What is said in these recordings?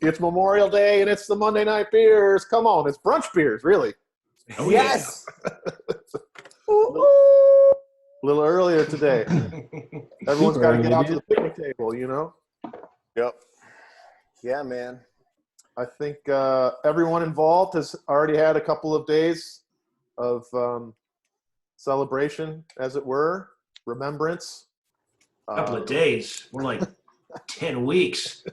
It's Memorial Day and it's the Monday Night Beers. Come on, it's brunch beers, really. Oh, Yes. A little earlier today. Everyone's got to get out to the picnic table, you know? Yep. Yeah, man. I think everyone involved has already had a couple of days of celebration, as it were, remembrance. Couple of days. We're like 10 weeks.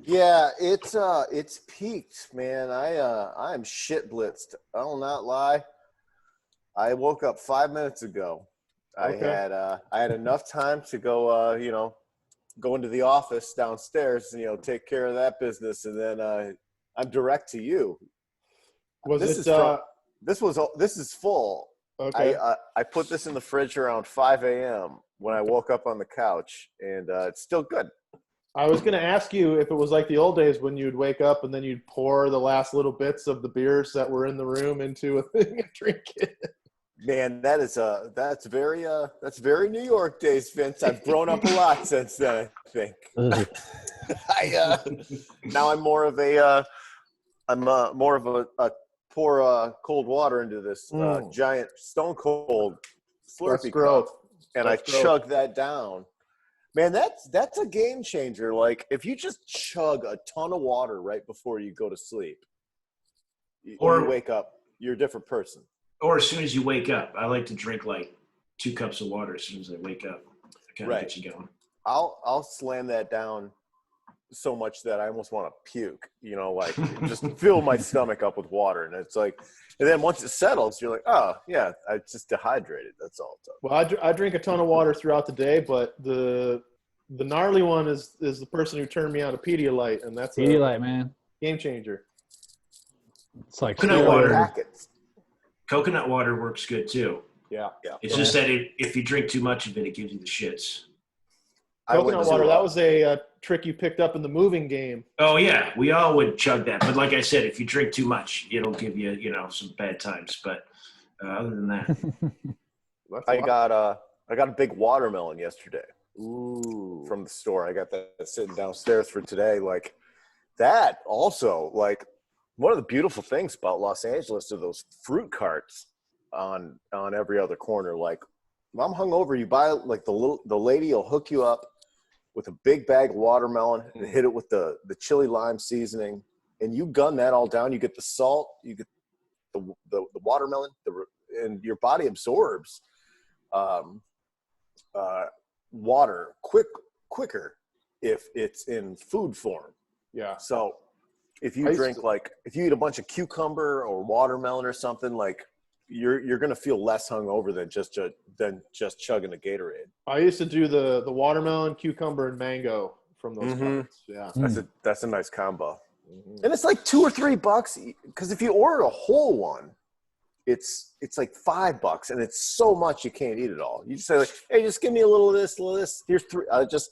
Yeah, it's peaked, man. I'm shit blitzed. I'll not lie. I woke up 5 minutes ago. Okay. I had enough time to go go into the office downstairs and take care of that business, and then I'm direct to you. This is full. Okay. I put this in the fridge around 5 a.m. when I woke up on the couch, and it's still good. I was going to ask you if it was like the old days when you'd wake up and then you'd pour the last little bits of the beers that were in the room into a thing and drink it. Man, that's very New York days, Vince. I've grown up a lot since then, I think. Now I'm more of a pour cold water into this giant Stone Cold Slurpee cup, and I chug that down. Man, that's a game changer. Like, if you just chug a ton of water right before you go to sleep, or you wake up, you're a different person. Or as soon as you wake up. I like to drink like 2 cups of water as soon as I wake up. Kind of get you going. I'll slam that down so much that I almost want to puke, like just fill my stomach up with water. And it's like, and then once it settles, you're like, oh yeah, I just dehydrated. That's all. Well, I drink a ton of water throughout the day, but the gnarly one is the person who turned me on to Pedialyte, and that's Pedialyte, man. Game changer. It's like coconut water. Packets. Coconut water works good too. Yeah. It's just that if you drink too much of it, it gives you the shits. Coconut water, that was a trick you picked up in the moving game. Oh, yeah. We all would chug that. But like I said, if you drink too much, it'll give you, some bad times. But other than that. I got a big watermelon yesterday. Ooh. From the store. I got that sitting downstairs for today. Like, that also, like, one of the beautiful things about Los Angeles are those fruit carts on every other corner. Like, if I'm hungover, you buy, like, the lady will hook you up with a big bag of watermelon and hit it with the chili lime seasoning, and you gun that all down. You get the salt, you get the watermelon, and your body absorbs water quicker if it's in food form. Yeah. So if you eat a bunch of cucumber or watermelon or something, like, you're gonna feel less hungover than just chugging a Gatorade. I used to do the watermelon, cucumber, and mango from those carts. Yeah, that's a nice combo, and it's like $2 or $3 because if you order a whole one, it's like $5, and it's so much you can't eat it all. You just say, like, hey, just give me a little of this, Here's $3. I just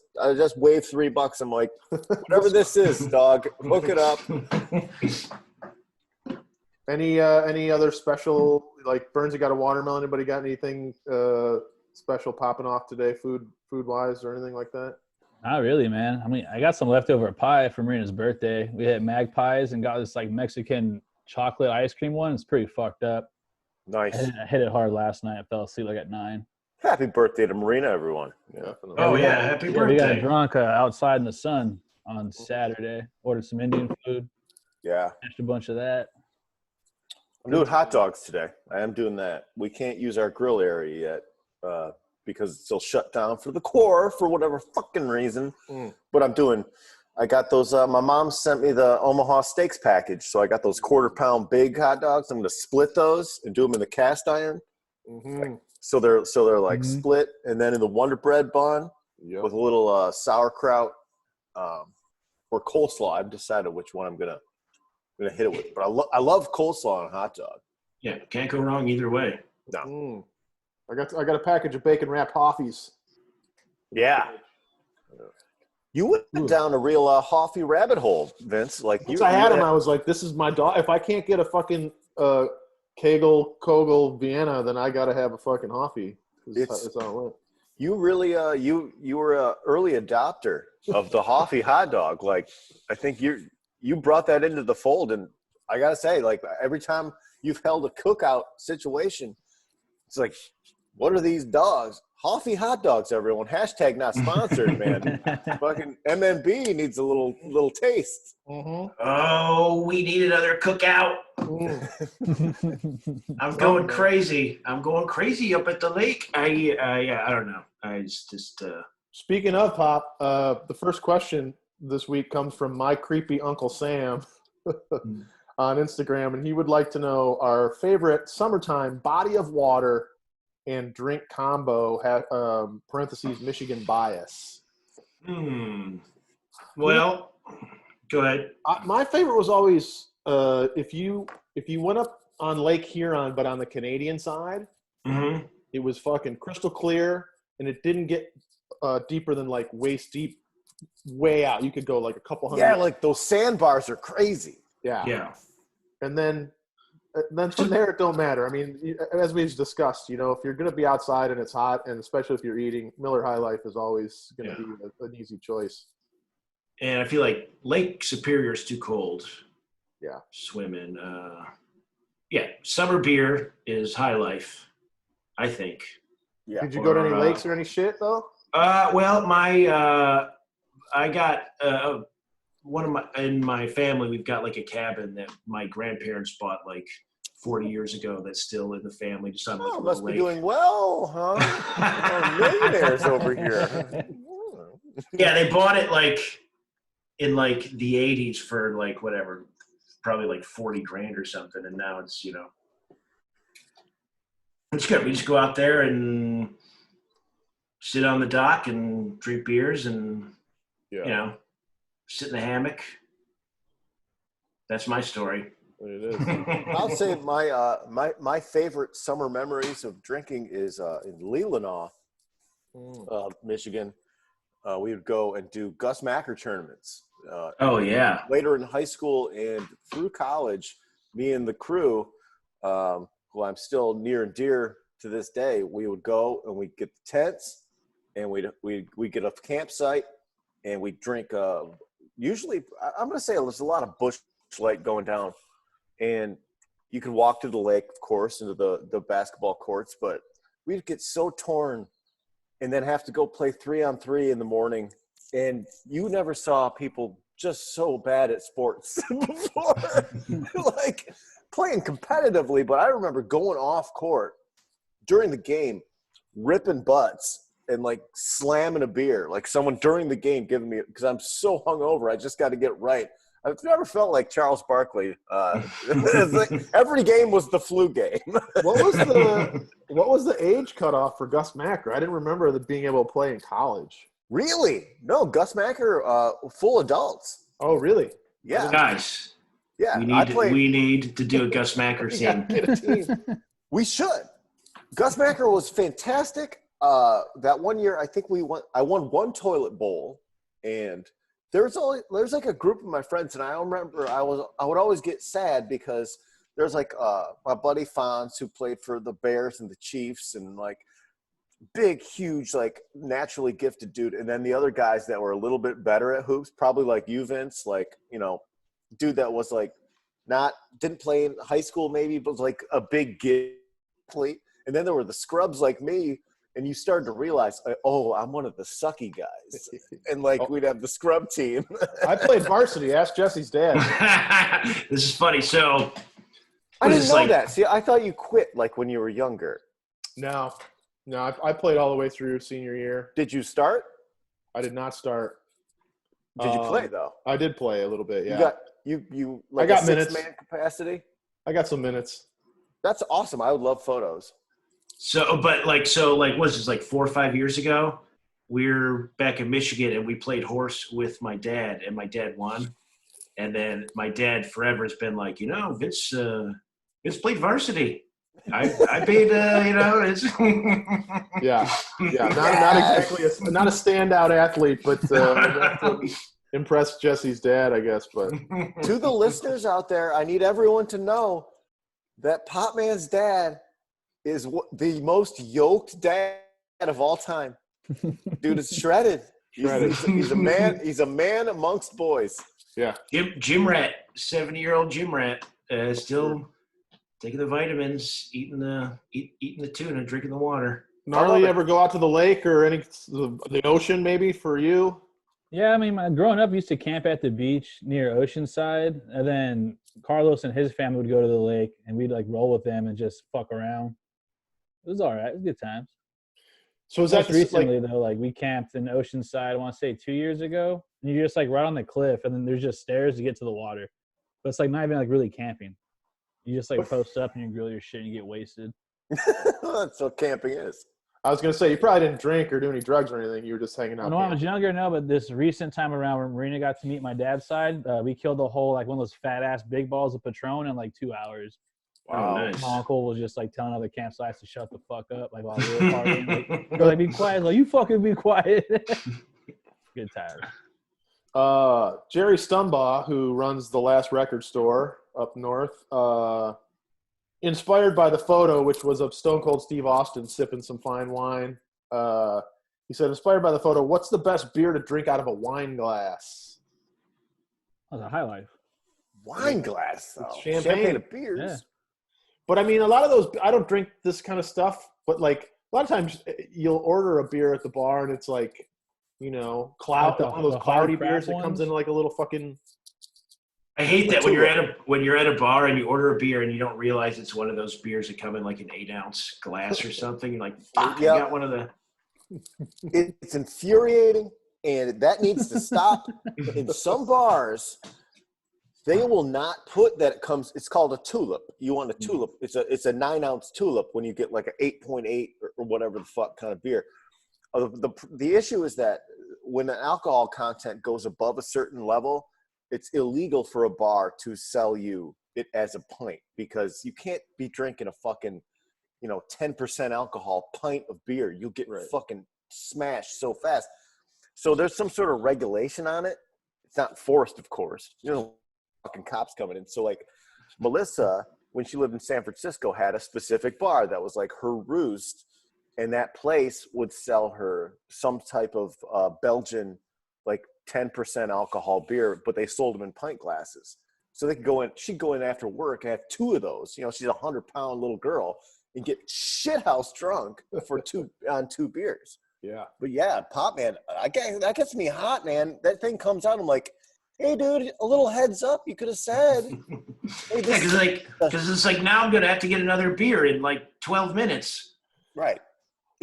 wave $3. I'm like, whatever this is, dog, hook it up. Any other special, like, Burns, you got a watermelon? Anybody got anything special popping off today, food wise, or anything like that? Not really, man. I mean, I got some leftover pie for Marina's birthday. We had Magpies and got this, like, Mexican chocolate ice cream one. It's pretty fucked up. Nice. I hit it hard last night. I fell asleep like at 9. Happy birthday to Marina, everyone. Yeah. Oh, yeah. Happy birthday. We got drunk outside in the sun on Saturday. Ordered some Indian food. Yeah. Finished a bunch of that. I'm doing hot dogs today. I am doing that. We can't use our grill area yet because it's still shut down for the core for whatever fucking reason. But I got those. My mom sent me the Omaha Steaks package, so I got those 1/4 pound big hot dogs. I'm going to split those and do them in the cast iron. So they're like split, and then in the Wonder Bread bun with a little sauerkraut or coleslaw. I've decided which one I'm gonna hit it with. But I love coleslaw on a hot dog. Yeah, can't go wrong either way. No. I got a package of bacon wrapped Hoffies. Yeah. You went down a real Hoffy rabbit hole, Vince. Like, Once I had them, I was like, this is my dog. If I can't get a fucking Kogel Vienna, then I got to have a fucking Hoffy. That's how it went. You really you were an early adopter of the Hoffy hot dog. Like, I think you brought that into the fold, and I gotta say, like every time you've held a cookout situation, it's like, what are these dogs? Hoffy hot dogs, everyone. Hashtag not sponsored, man. Fucking MNB needs a little taste. Oh, we need another cookout. I'm going crazy. I'm going crazy up at the lake. I don't know. I just Speaking of Pop, the first question this week comes from my creepy Uncle Sam on Instagram, and he would like to know our favorite summertime body of water and drink combo, parentheses, Michigan bias. Well, go ahead. My favorite was always if you went up on Lake Huron, but on the Canadian side, it was fucking crystal clear, and it didn't get deeper than like waist deep, way out. You could go like a couple hundred. Yeah, like those sandbars are crazy. Yeah. And then from there, it don't matter. I mean, as we've discussed, you know, if you're going to be outside and it's hot, and especially if you're eating, Miller High Life is always going to be an easy choice. And I feel like Lake Superior is too cold. Yeah. Swim in. Summer beer is High Life, I think. Yeah. Did you go to any lakes or any shit though? Well, I got in my family, we've got like a cabin that my grandparents bought like 40 years ago that's still in the family. Just on like a must little be lake. doing well, huh? Millionaires over here. Yeah, they bought it like in like the 80s for like whatever, probably like 40 grand or something. And now it's, you know, it's good. We just go out there and sit on the dock and drink beers and, you know, sit in the hammock. That's my story. It is. I'll say my favorite summer memories of drinking is in Leelanau, Michigan. We would go and do Gus Macker tournaments. Later in high school and through college, me and the crew, who I'm still near and dear to this day, we would go and we'd get the tents and we'd get a campsite and we'd drink. Usually, I'm going to say there's a lot of Busch Light going down, and you could walk to the lake, of course, into the basketball courts, but we'd get so torn and then have to go play 3-on-3 in the morning. And you never saw people just so bad at sports before, like playing competitively. But I remember going off court during the game, ripping butts and like slamming a beer, like someone during the game giving me, because I'm so hungover, I just got to get right. I've never felt like Charles Barkley. Like every game was the flu game. What was the age cutoff for Gus Macker? I didn't remember being able to play in college. Really? No, Gus Macker, full adults. Oh, really? Yeah. Guys, yeah. we need to do a Gus Macker team. Get a team. We should. Gus Macker was fantastic. That one year, I think I won one toilet bowl, and there's like a group of my friends, and I remember I would always get sad because there's like my buddy Fonz, who played for the Bears and the Chiefs, and like big, huge, like naturally gifted dude, and then the other guys that were a little bit better at hoops, probably like you, Vince, like, you know, dude that was like didn't play in high school maybe, but was like a big athlete, and then there were the scrubs like me. And you started to realize, oh, I'm one of the sucky guys. And, like, we'd have the scrub team. I played varsity. Ask Jesse's dad. This is funny. So I didn't know that. See, I thought you quit, like, when you were younger. No, I played all the way through senior year. Did you start? I did not start. Did you play, though? I did play a little bit, yeah. You like I got a minutes. six-man capacity? I got some minutes. That's awesome. I would love photos. So what's this, like 4 or 5 years ago? We're back in Michigan and we played horse with my dad, and my dad won. And then my dad forever has been like, you know, Vince played varsity. I paid, you know, it's yeah. Not exactly not a standout athlete, but impressed Jesse's dad, I guess. But to the listeners out there, I need everyone to know that Pop Man's dad is the most yoked dad of all time. Dude is shredded. He's a man. He's a man amongst boys. Yeah. Gym rat, 70-year-old gym rat, still taking the vitamins, eating the tuna, drinking the water. Gnarly, ever go out to the lake or the ocean maybe for you? Yeah, I mean, growing up, I used to camp at the beach near Oceanside, and then Carlos and his family would go to the lake, and we'd like roll with them and just fuck around. It was all right. It was good times. So is Most that recently though, like we camped in Oceanside, I want to say 2 years ago, and you're just like right on the cliff, and then there's just stairs to get to the water, but it's like not even like really camping. You just like post up and you grill your shit and you get wasted. That's what camping is. I was gonna say you probably didn't drink or do any drugs or anything. You were just hanging out. When I was younger, no, but this recent time around when Marina got to meet my dad's side, we killed a whole like one of those fat ass big balls of Patron in like 2 hours. Wow, nice. My uncle was just like telling other campsites to shut the fuck up, like while we were partying. Like, they're like, be quiet. Like, you fucking be quiet. Good times. Jerry Stumbaugh, who runs the Last Record Store up north, inspired by the photo, which was of Stone Cold Steve Austin sipping some fine wine. He said, inspired by the photo, what's the best beer to drink out of a wine glass? That was a high life. Wine glass, though. It's Champagne of beers. Yeah. But I mean, a lot of those, I don't drink this kind of stuff, but like a lot of times you'll order a beer at the bar and it's like, you know, Like one of those cloudy crap beers that comes ones? in like a little fucking. I hate that when you're at a bar and you order a beer and you don't realize it's one of those beers that come in like an 8-ounce glass or something. You're like, fuck, I got one of the. It's infuriating, and that needs to stop. In some bars, they will not put that. It's called a tulip. You want a tulip? It's a 9-ounce tulip when you get like an 8.8 or whatever the fuck kind of beer. The issue is that when the alcohol content goes above a certain level, it's illegal for a bar to sell you it as a pint, because you can't be drinking a fucking 10% alcohol pint of beer. You'll get fucking smashed so fast. So there's some sort of regulation on it. It's not enforced, of course. Fucking cops coming in. So like Melissa, when she lived in San Francisco, had a specific bar that was like her roost, and that place would sell her some type of Belgian like 10% alcohol beer, but they sold them in pint glasses. So they could go in. She'd go in after work and have 2 of those. She's a 100-pound little girl and get shithouse drunk for 2 beers. Yeah. But yeah, pop, man, that gets me hot, man. That thing comes out, I'm like, hey, dude, a little heads up. You could have said. Hey, because it's like now I'm gonna have to get another beer in like 12 minutes. Right.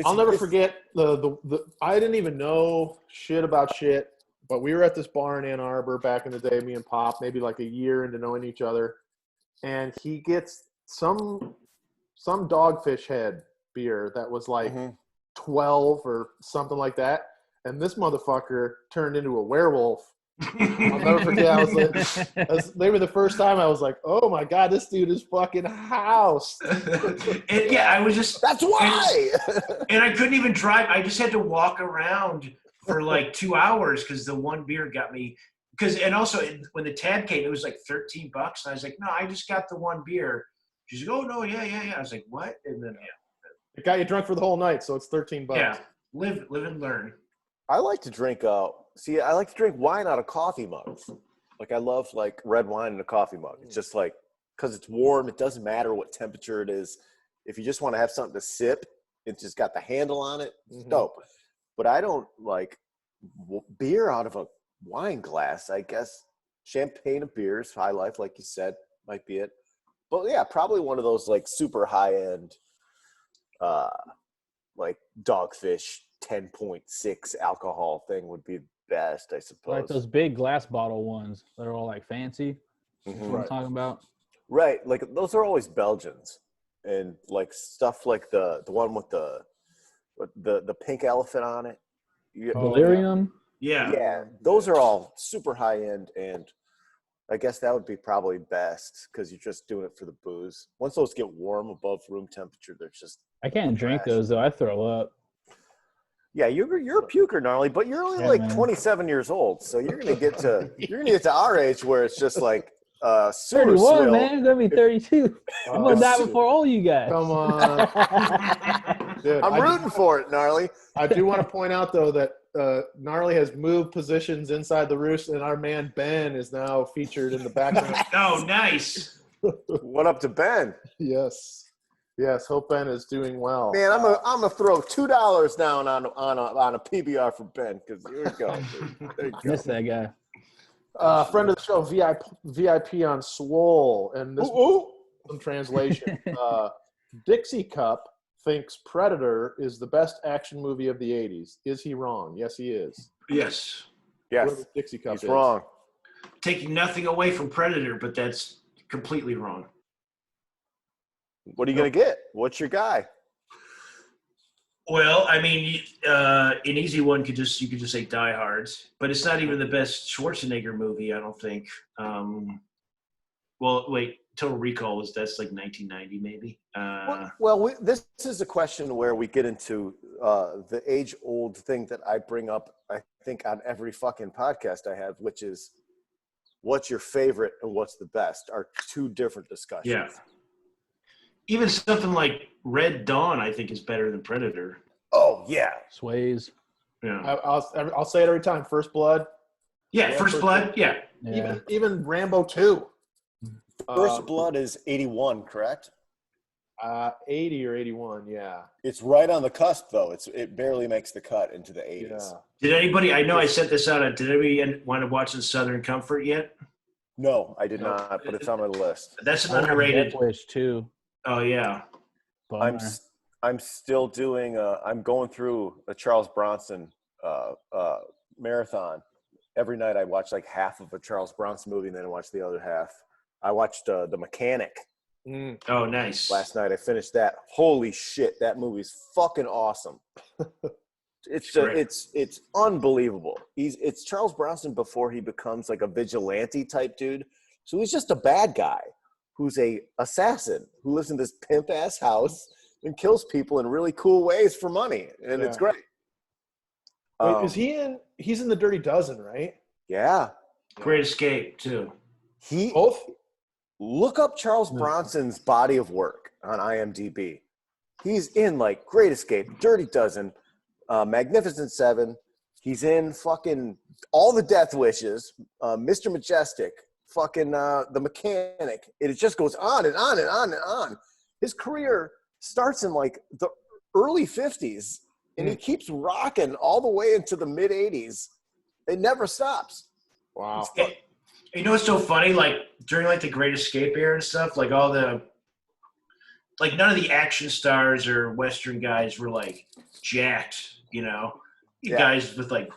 I'll never forget the I didn't even know shit about shit, but we were at this bar in Ann Arbor back in the day, me and Pop, maybe like a year into knowing each other, and he gets some Dogfish Head beer that was like 12 or something like that, and this motherfucker turned into a werewolf. I'll never forget. I was like, maybe the first time I was like, "Oh my god, this dude is fucking housed." And yeah, I was just. That's why. And I couldn't even drive. I just had to walk around for like 2 hours because the one beer got me. And also when the tab came, it was like $13, and I was like, "No, I just got the one beer." She's like, "Oh no, yeah." I was like, "What?" And then it got you drunk for the whole night, so it's $13. Yeah, live and learn. I like to drink I like to drink wine out of coffee mugs. Like I love like red wine in a coffee mug. It's just like, because it's warm, it doesn't matter what temperature it is. If you just want to have something to sip, it's just got the handle on it. It's dope. But I don't like beer out of a wine glass. I guess champagne of beers, high life, like you said, might be it. But yeah, probably one of those like super high end, like Dogfish 10.6 alcohol thing would be best, I suppose. Like those big glass bottle ones that are all like fancy. That's what I'm talking about. Right, like those are always Belgians, and like stuff like the one with the pink elephant on it. Delirium. Yeah. Those are all super high end, and I guess that would be probably best because you're just doing it for the booze. Once those get warm above room temperature, they're just. I can't drink those though. I throw up. Yeah, you're a puker, gnarly, but you're only 27 years old, so you're gonna get to our age where it's just like sewer 31, swill. man. I'm gonna be 32. I'm gonna die before all you guys. Come on. Dude, I'm rooting for it, gnarly. I do want to point out though that Gnarly has moved positions inside the roost, and our man Ben is now featured in the background. Oh, nice. What up to Ben? Yes. Hope Ben is doing well. Man, I'm gonna throw $2 down on a PBR for Ben because here we go. There you go. Miss that guy. Friend of the show, VIP on Swole, and this some translation. Dixie Cup thinks Predator is the best action movie of the 80s. Is he wrong? Yes, he is. Yes. Yes, Whoever Dixie Cup he's is. wrong. Taking nothing away from Predator, but that's completely wrong. What are you gonna get? What's your guy? Well, I mean, an easy one you could just say Die Hard, but it's not even the best Schwarzenegger movie, I don't think. Well, wait, Total Recall that's like 1990 maybe. This is a question where we get into the age-old thing that I bring up, I think, on every fucking podcast I have, which is what's your favorite and what's the best are two different discussions. Yeah. Even something like Red Dawn, I think, is better than Predator. Oh yeah. Sways. Yeah. I'll say it every time. First Blood. Yeah, First Blood. Yeah. Yeah. Even Rambo 2. First Blood is 81, correct? 80 or 81, yeah. It's right on the cusp, though. It barely makes the cut into the 80s. Yeah. Did anybody? I know I sent this out. Did anybody want to watch the Southern Comfort yet? No, I did not, but it's on my list. That's an I want underrated. Death Wish too. Oh yeah. Bummer. I'm still doing. I'm going through a Charles Bronson marathon. Every night I watch like half of a Charles Bronson movie, and then I watch the other half. I watched The Mechanic Oh, nice. last night. I finished that. Holy shit, that movie's fucking awesome. It's unbelievable. It's Charles Bronson before he becomes like a vigilante type dude. So he's just a bad guy who's a assassin who lives in this pimp ass house and kills people in really cool ways for money, and it's great. Wait, is he's in the Dirty Dozen, right? Yeah. Great Escape too. Both? Look up Charles Bronson's body of work on IMDb. He's in like Great Escape, Dirty Dozen, Magnificent Seven. He's in fucking all the Death Wishes, Mr. Majestic, fucking The Mechanic. It just goes on and on and on and on. His career starts in like the early 50s, and he keeps rocking all the way into the mid 80s. It never stops. Wow. You know what's so funny? Like during like the Great Escape era and stuff, like all the like none of the action stars or Western guys were like jacked, you know. You guys with like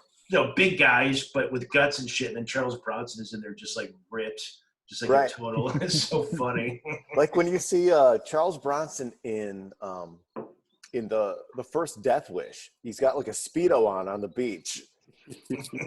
big guys but with guts and shit, and then Charles Bronson is in there just like ripped, just like a total. It's so funny. Like when you see Charles Bronson in the first Death Wish, he's got like a Speedo on the beach.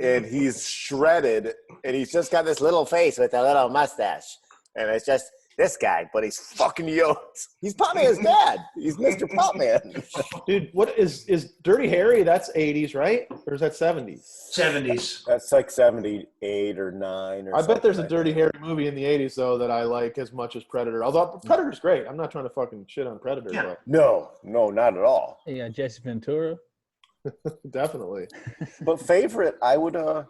And he's shredded, and he's just got this little face with a little mustache, and it's just this guy, but he's fucking yoked. He's Popman's dad. He's Mr. Popman. Dude, what is Dirty Harry? That's 80s, right? Or is that 70s? 70s. That's like 78 or 9 or I bet there's a like Dirty that. Harry movie in the 80s, though, that I like as much as Predator. Although Predator's great. I'm not trying to fucking shit on Predator, Yeah. No, not at all. Yeah, Jesse Ventura. but definitely. But favorite, I would, I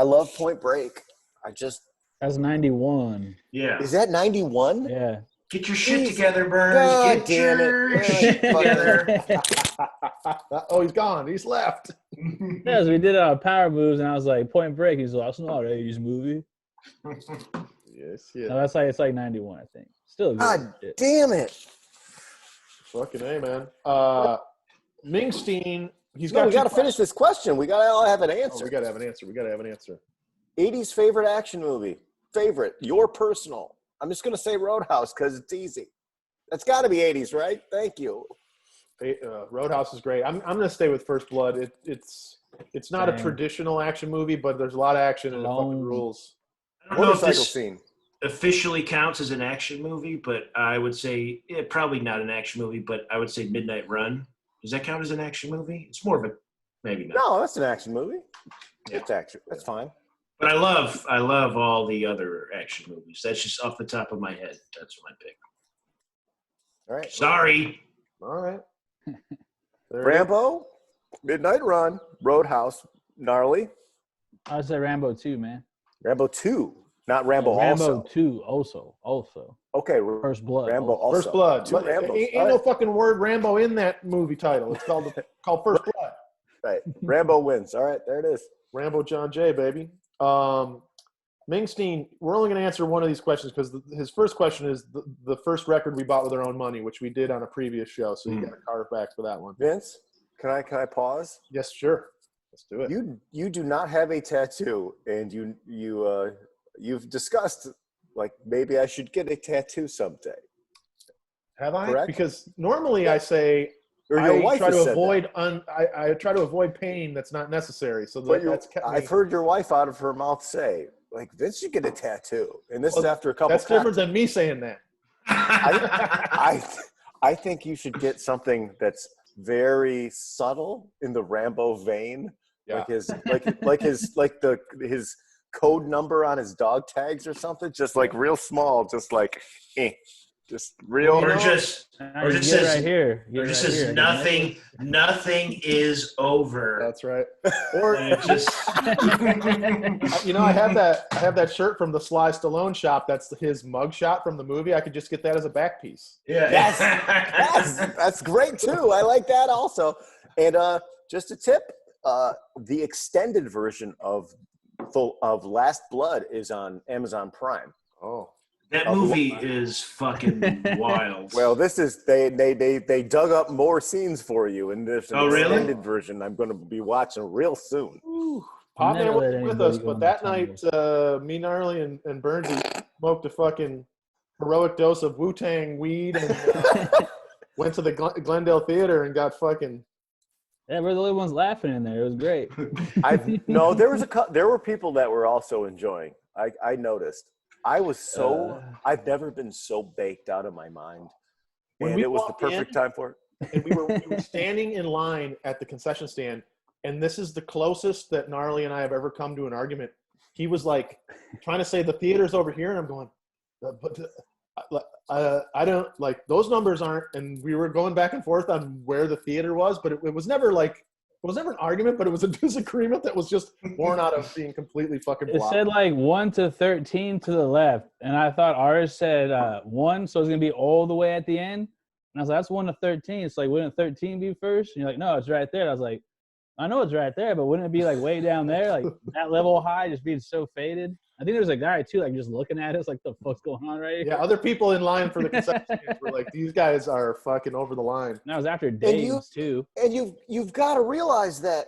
love Point Break. That's 91. Yeah. Is that 91? Yeah. Get your shit together, Burns. God Get damn your it. shit together. Oh, he's gone. He's left. Yeah, so we did Power Moves, and I was like, Point Break. He's like, that's not an 80s movie. Yes, yeah. No, that's like it's like 91, I think. Still good. God shit. damn it. Fucking A, man. Mingstein, we We got to finish this question. We got to have an answer. we got to have an answer. 80s favorite action movie. Favorite. Your personal. I'm just going to say Roadhouse because it's easy. That's got to be 80s, right? Thank you. Roadhouse is great. I'm going to stay with First Blood. It's not a traditional action movie, but there's a lot of action and it fucking rules. I don't know if Motorcycle this scene. officially counts as an action movie, but I would say probably not an action movie, but I would say Midnight Run. Does that count as an action movie? It's more of a maybe not. No, that's an action movie. Yeah. It's action. That's fine. But I love all the other action movies. That's just off the top of my head. That's my pick. All right. Sorry. All right. There it is. Rambo? Midnight Run, Roadhouse, Gnarly, I would say Rambo 2, man. Rambo 2, not Rambo Rambo also. 2 also. Okay, First Blood. Rambo also. also. First Blood. 2 Rambos. Ain't no fucking word Rambo in that movie title. It's called First Blood. Right. Rambo wins. All right, there it is. Rambo John Jay, baby. Mingstein, we're only going to answer one of these questions because his first question is the first record we bought with our own money, which we did on a previous show. So you got to carve back for that one. Vince, can I pause? Yes, sure. Let's do it. You do not have a tattoo, and you've discussed like maybe I should get a tattoo someday. Have I? Correct? Because normally I say Or your wife try has to said avoid I try to avoid pain that's not necessary. So that. that's kept me. I've heard your wife out of her mouth say, like, Vince should get a tattoo, and this is after a couple. That's different than me saying that. I think you should get something that's very subtle in the Rambo vein, Yeah. like his code number on his dog tags or something, just like real small, just like, just real. Or just Or just get says- right here. Get Or just right says here. nothing is over. That's right. Or And it just I have that shirt from the Sly Stallone shop. That's his mug shot from the movie. I could just get that as a back piece. yeah. That's great too. I like that also. And just a tip: the extended version of Last Blood is on Amazon Prime. Oh, That movie is fucking wild. Well, this is they dug up more scenes for you in this really? extended version. I'm going to be watching real soon. Pop Never Man let wasn't with anybody us, go but on that the night, me, Gnarly, and Bernsey smoked a fucking heroic dose of Wu-Tang weed and went to the Glendale Theater and got fucking. Yeah, we're the only ones laughing in there. It was great. No, there were people that were also enjoying. I noticed. I've never been so baked out of my mind, When and we it was the walked perfect time for it. And we were standing in line at the concession stand, and this is the closest that Gnarly and I have ever come to an argument. He was like trying to say the theater's over here, and I'm going, I don't like those numbers aren't. And we were going back and forth on where the theater was, but it was never like. It was never an argument, but it was a disagreement that was just born out of being completely fucking It blocked. said like 1 to 13 to the left, and I thought ours said 1, so it's gonna be all the way at the end. And I was like, that's 1 to 13. It's like, wouldn't 13 be first? And you're like, no, it's right there. And I was like, I know it's right there, but wouldn't it be like way down there, like that level high, just being so faded? I think there was a guy too, like just looking at us, like the fuck's going on right here. Yeah, other people in line for the concession stands were like, these guys are fucking over the line. And that was after Dave's too. And you've got to realize that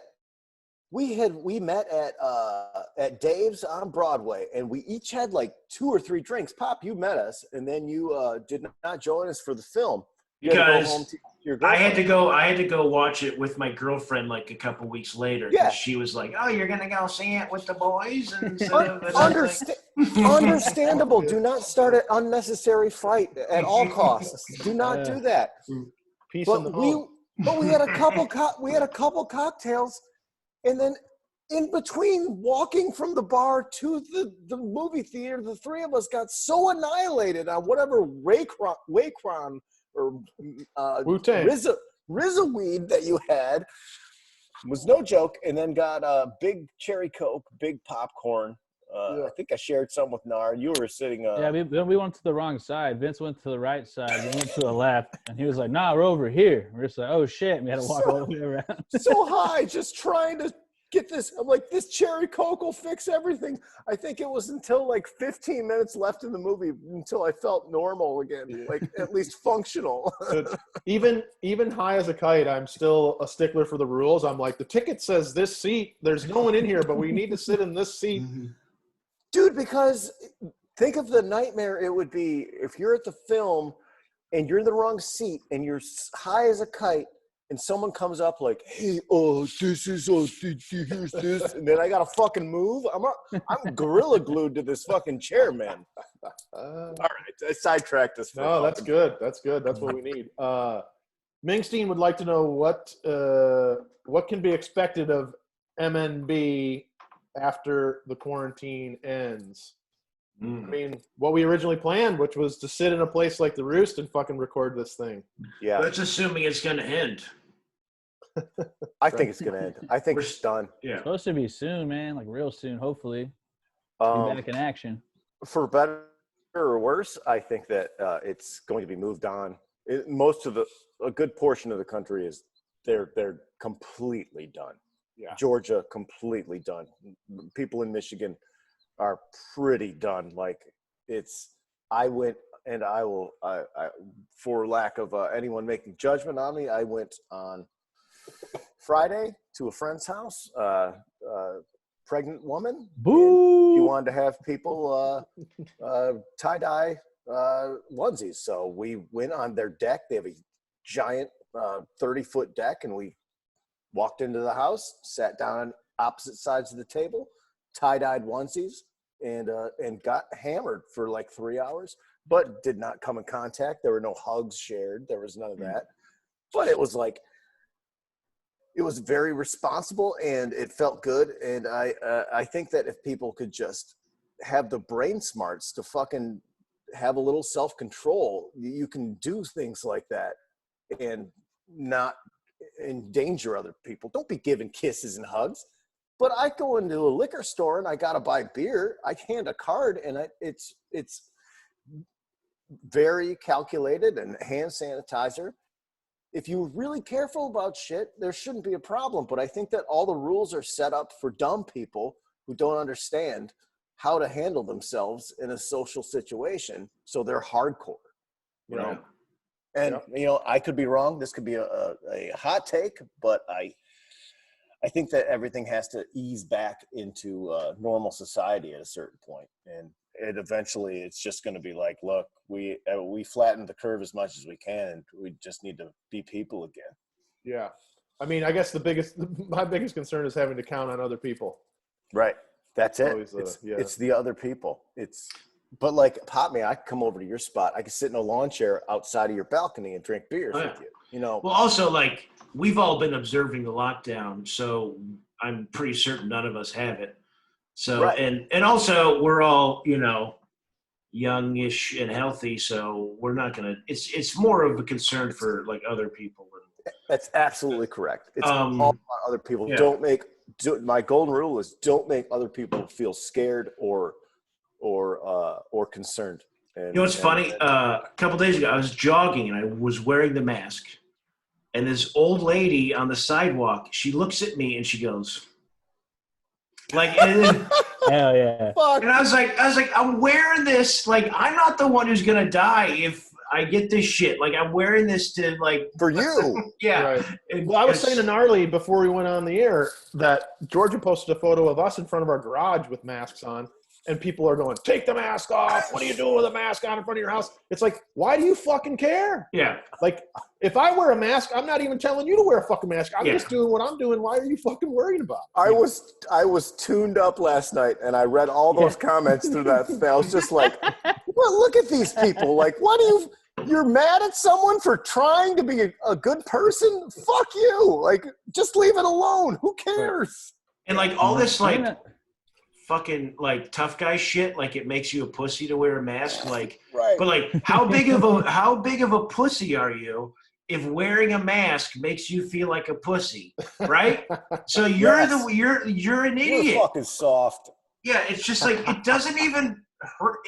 we met at Dave's on Broadway, and we each had like 2 or 3 drinks. Pop, you met us, and then you did not join us for the film. You had to go home Because to your I had girlfriend. to go watch it with my girlfriend like a couple weeks later. Yeah. She was like, "Oh, you're gonna go see it with the boys," and so Understandable. Do not start an unnecessary fight at all costs. Do not do that. Peace in the home. But we had a couple cocktails, and then in between walking from the bar to the movie theater, the 3 of us got so annihilated on whatever Waycron or Wu-Tang. RZA weed that you had was no joke, and then got a big cherry Coke, big popcorn. I think I shared some with Nard. You were sitting. Yeah, we went to the wrong side. Vince went to the right side. We went to the left, and he was like, "Nah, we're over here." We're just like, "Oh shit!" And we had to walk all the way around. so high, just trying to get this. I'm like, this cherry Coke will fix everything. I think it was until like 15 minutes left in the movie until I felt normal again, like at least functional. Even high as a kite, I'm still a stickler for the rules. I'm like, the ticket says this seat. There's no one in here, but we need to sit in this seat. Dude, because think of the nightmare it would be if you're at the film and you're in the wrong seat and you're high as a kite, and someone comes up like, "Hey, this is here's this," and then I gotta fucking move. I'm gorilla glued to this fucking chair, man. All right, I sidetracked this. No, that's good. That's good. That's what we need. Mingstein would like to know what can be expected of MNB after the quarantine ends. I mean, what we originally planned, which was to sit in a place like the Roost and fucking record this thing. Yeah. That's assuming it's gonna end. I think it's gonna end. I think it's done. Yeah. Supposed to be soon, man. Like real soon, hopefully. Be back in action. For better or worse, I think that it's going to be moved on. A good portion of the country is they're completely done. Yeah. Georgia completely done. People in Michigan are pretty done. Like I went and I will, for lack of anyone making judgment on me, I went on Friday to a friend's house, pregnant woman. Boo! He wanted to have people tie-dye onesies. So we went on their deck. They have a giant 30-foot deck, and we walked into the house, sat down on opposite sides of the table, tie-dyed onesies, and got hammered for like 3 hours, but did not come in contact. There were no hugs shared. There was none of that. But it was like, it was very responsible and it felt good. And I think that if people could just have the brain smarts to fucking have a little self-control, you can do things like that and not endanger other people. Don't be giving kisses and hugs. But I go into a liquor store and I got to buy beer. I hand a card and it's very calculated and hand sanitizer. If you're really careful about shit, there shouldn't be a problem. But I think that all the rules are set up for dumb people who don't understand how to handle themselves in a social situation. So they're hardcore, you know? And, you know, I could be wrong. This could be a hot take, but I think that everything has to ease back into normal society at a certain point. And eventually it's just going to be like, look, we flattened the curve as much as we can. And we just need to be people again. Yeah. I mean, I guess my biggest concern is having to count on other people. Right. That's it. Always, it's the other people. But like, Pop Me, I can come over to your spot. I can sit in a lawn chair outside of your balcony and drink beers with you. You know. Well, also, like, we've all been observing the lockdown, so I'm pretty certain none of us have it. So, right. and also we're all, you know, youngish and healthy, so we're not gonna. It's more of a concern for like other people. That's absolutely correct. It's all about other people. Yeah. My golden rule is don't make other people feel scared or concerned. And, you know what's funny? A couple days ago, I was jogging and I was wearing the mask, and this old lady on the sidewalk, she looks at me and she goes, like, and Hell yeah! I was like, I'm wearing this. Like, I'm not the one who's gonna die if I get this shit. Like, I'm wearing this to like for you. Yeah. Right. Well, I was saying to Gnarly before we went on the air that Georgia posted a photo of us in front of our garage with masks on. And people are going, take the mask off. What are you doing with a mask on in front of your house? It's like, why do you fucking care? Yeah. Like, if I wear a mask, I'm not even telling you to wear a fucking mask. I'm just doing what I'm doing. Why are you fucking worrying about it? I was tuned up last night, and I read all those comments through that thing. I was just like, well, look at these people. Like, you're mad at someone for trying to be a good person? Fuck you. Like, just leave it alone. Who cares? And like all this, like, fucking like tough guy shit, like it makes you a pussy to wear a mask, like right. But like how big of a pussy are you if wearing a mask makes you feel like a pussy, right? So you're you're an idiot. You're fucking soft. Yeah, it's just like it doesn't even hurt.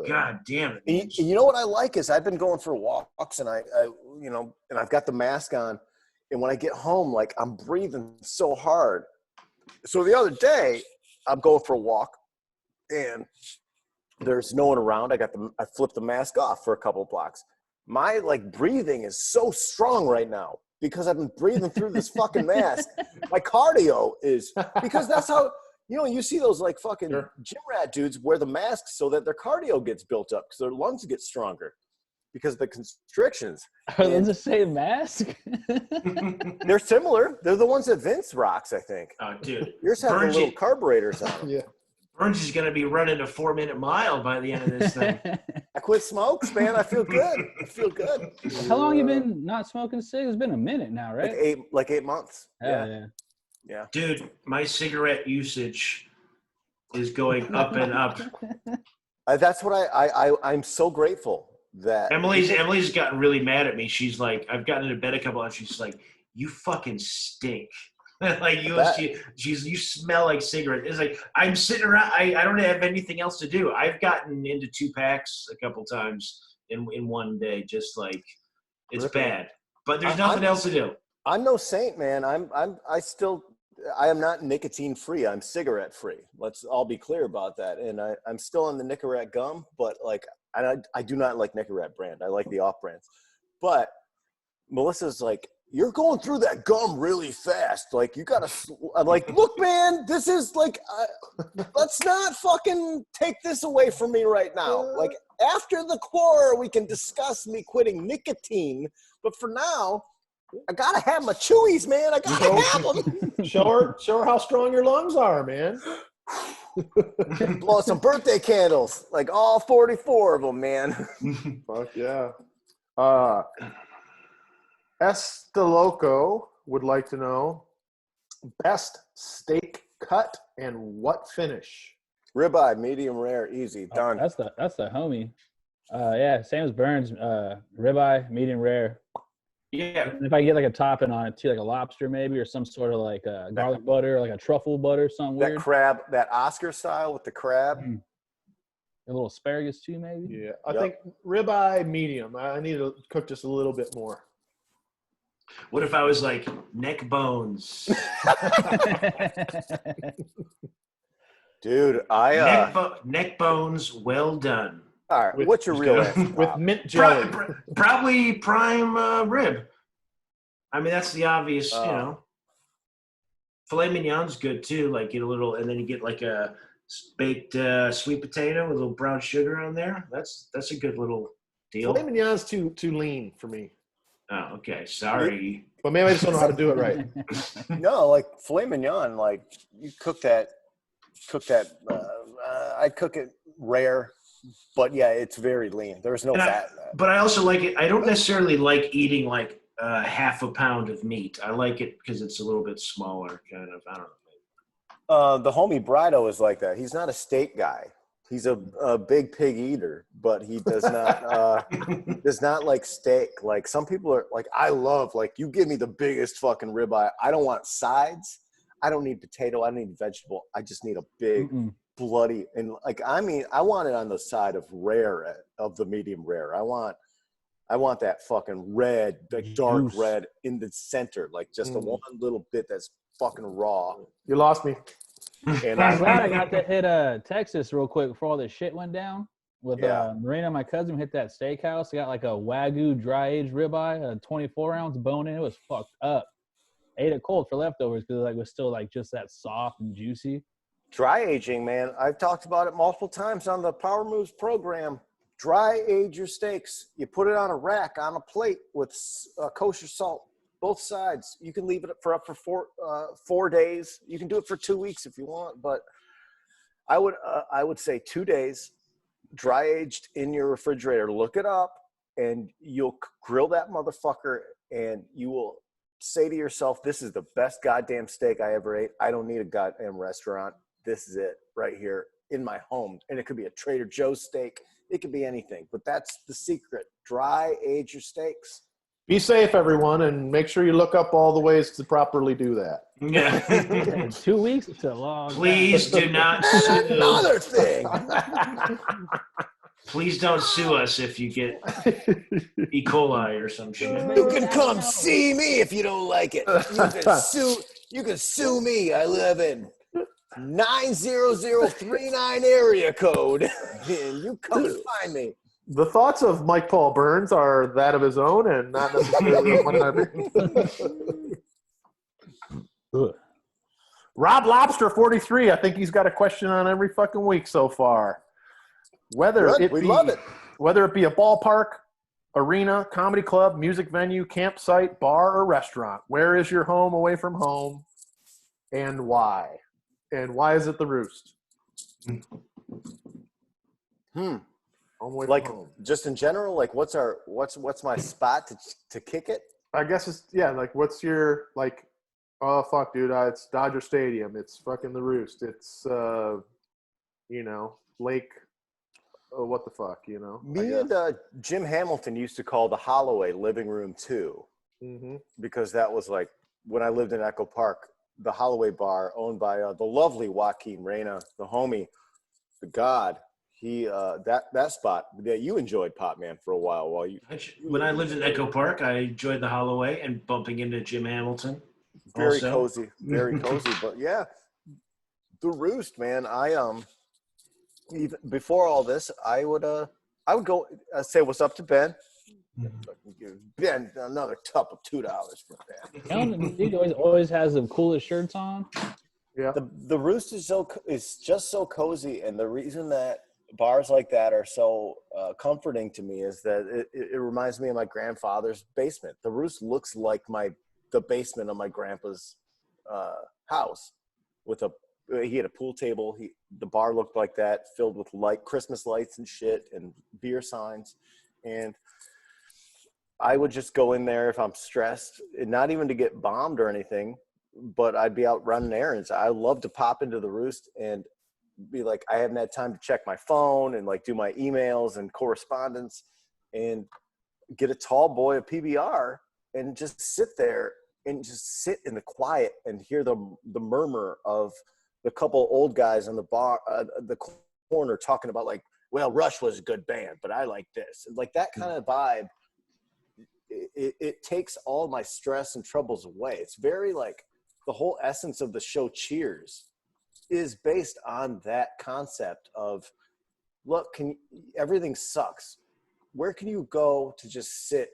God damn it. You know what I like is I've been going for walks and I you know, and I've got the mask on, and when I get home, like I'm breathing so hard. So the other day I'm going for a walk, and there's no one around. I flipped the mask off for a couple of blocks. My like breathing is so strong right now because I've been breathing through this fucking mask. My cardio is because that's how, you know, you see those like fucking gym rat dudes wear the mask so that their cardio gets built up because their lungs get stronger because of the constrictions. Are those the same mask? They're similar. They're the ones that Vince rocks, I think. Oh, dude. Yours have the little carburetors on them. Yeah. Burns is going to be running a 4-minute mile by the end of this thing. I quit smokes, man. I feel good. I feel good. How long you been not smoking cigs? It's been a minute now, right? Like 8 months. Yeah. Dude, my cigarette usage is going up and up. That's what I'm so grateful that Emily's gotten really mad at me. She's like, I've gotten into bed a couple of times. She's like, you fucking stink. Like Bet. you smell like cigarettes. It's like I'm sitting around. I don't have anything else to do. I've gotten into 2 packs a couple times in one day. Just like it's Ripping. bad, but there's I'm- nothing else to do. I'm no saint, man. I am not nicotine free. I'm cigarette free. Let's all be clear about that. And I'm still on the Nicorette gum, but like I do not like Nicorette brand. I like the off brands. But Melissa's like, you're going through that gum really fast. Like you gotta. I'm like, look, man, this is like, let's not fucking take this away from me right now. Like after the core, we can discuss me quitting nicotine. But for now, I gotta have my chewies, man. I gotta have them. Show her how strong your lungs are, man. Blow some birthday candles, like all 44 of them, man. Fuck yeah. Estaloco would like to know best steak cut and what finish. Ribeye, medium rare, easy, done. That's the homie. Yeah, same as Burns. Ribeye, medium rare. Yeah, And if I can get like a topping on it too, like a lobster maybe, or some sort of like garlic butter, or like a truffle butter, something That weird. crab, that Oscar style with the crab. Mm. A little asparagus too, maybe. Yeah, I Yep. think ribeye medium. I need to cook just a little bit more. what if I was like neck bones? Dude, Neck bones, well done. all right, With- what's your real answer? With Bob? mint jelly. Probably prime rib. I mean, that's the obvious, Oh. you know. Filet mignon's good too. Like get a little, and then you get like a baked sweet potato with a little brown sugar on there. That's a good little deal. Filet mignon's too lean for me. Oh, okay. Sorry. But maybe I just don't know how to do it right. No, like filet mignon, like you cook that. I cook it rare, but yeah, it's very lean. There's no And fat in that. But I also like it. I don't necessarily like eating like half a pound of meat. I like it because it's a little bit smaller, kind of. I don't know. The homie Brido is like that. He's not a steak guy. He's a big pig eater, but he does not does not like steak. Like some people are like, I love, like, you give me the biggest fucking ribeye. I don't want sides. I don't need potato. I don't need vegetable. I just need a big bloody, and like, I mean, I want it on the side of rare, of the medium rare. I want that fucking red, like dark Juice. red in the center, like just the one little bit that's fucking raw. You lost me. And I'm glad I got to hit Texas real quick before all this shit went down. With Yeah. Marina, my cousin, hit that steakhouse. I got like a Wagyu dry aged ribeye, a 24-ounce bone in. It was fucked up. Ate it cold for leftovers because like it was still like just that soft and juicy. Dry aging, man. I've talked about it multiple times on the Power Moves program. Dry age your steaks. You put it on a rack, on a plate with kosher salt, both sides. You can leave it for up for 4 days. You can do it for 2 weeks if you want, but I would say 2 days, dry aged in your refrigerator. Look it up, and you'll grill that motherfucker, and you will say to yourself, "This is the best goddamn steak I ever ate. I don't need a goddamn restaurant. This is it right here in my home." And it could be a Trader Joe's steak. It could be anything, but that's the secret. Dry age your steaks. Be safe, everyone, and make sure you look up all the ways to properly do that. Yeah. 2 weeks? It's a long time. Please do not And sue. another thing. Please don't sue us if you get E. coli or some shit. You can come see me if you don't like it. You can sue me. I live in 90039 area code. And you come and find me. The thoughts of Mike Paul Burns are that of his own and not necessarily one another. Ugh. Rob Lobster 43. I think he's got a question on every fucking week so far. Good. We love it. Whether it be a ballpark, arena, comedy club, music venue, campsite, bar, or restaurant, where is your home away from home, and why? And why is it the Roost? Home away Like, from home. just in general, like what's my spot to kick it? I guess it's like what's your like? Oh fuck, dude! It's Dodger Stadium. It's fucking the Roost. It's Lake. Oh, what the fuck, I Me guess. and Jim Hamilton used to call the Holloway living room 2. Mm-hmm. because that was like when I lived in Echo Park, the Holloway Bar owned by the lovely Joaquin Reyna, the homie, the god. He that spot that you enjoyed, Pop Man, for a while you When I lived in Echo Park, I enjoyed the Holloway and bumping into Jim Hamilton. very Also. cozy, very cozy. But yeah, the Roost, man. I even before all this, I would go say what's up to Ben. Give Ben another cup of $2 for Ben. Alan Dig always has the coolest shirts on. Yeah. The Roost is just so cozy, and the reason that bars like that are so comforting to me is that it reminds me of my grandfather's basement. The Roost looks like the basement of my grandpa's house. He had a pool table. The bar looked like that, filled with Christmas lights and shit and beer signs, and I would just go in there if I'm stressed, and not even to get bombed or anything, but I'd be out running errands. I love to pop into the Roost and be like, I haven't had time to check my phone and like do my emails and correspondence, and get a tall boy of PBR and just sit there and just sit in the quiet and hear the murmur of the couple old guys on the bar, the corner talking about like, well, Rush was a good band, but I like this. Like that kind of vibe. It takes all my stress and troubles away. It's very like the whole essence of the show Cheers is based on that concept of, look, everything sucks. Where can you go to just sit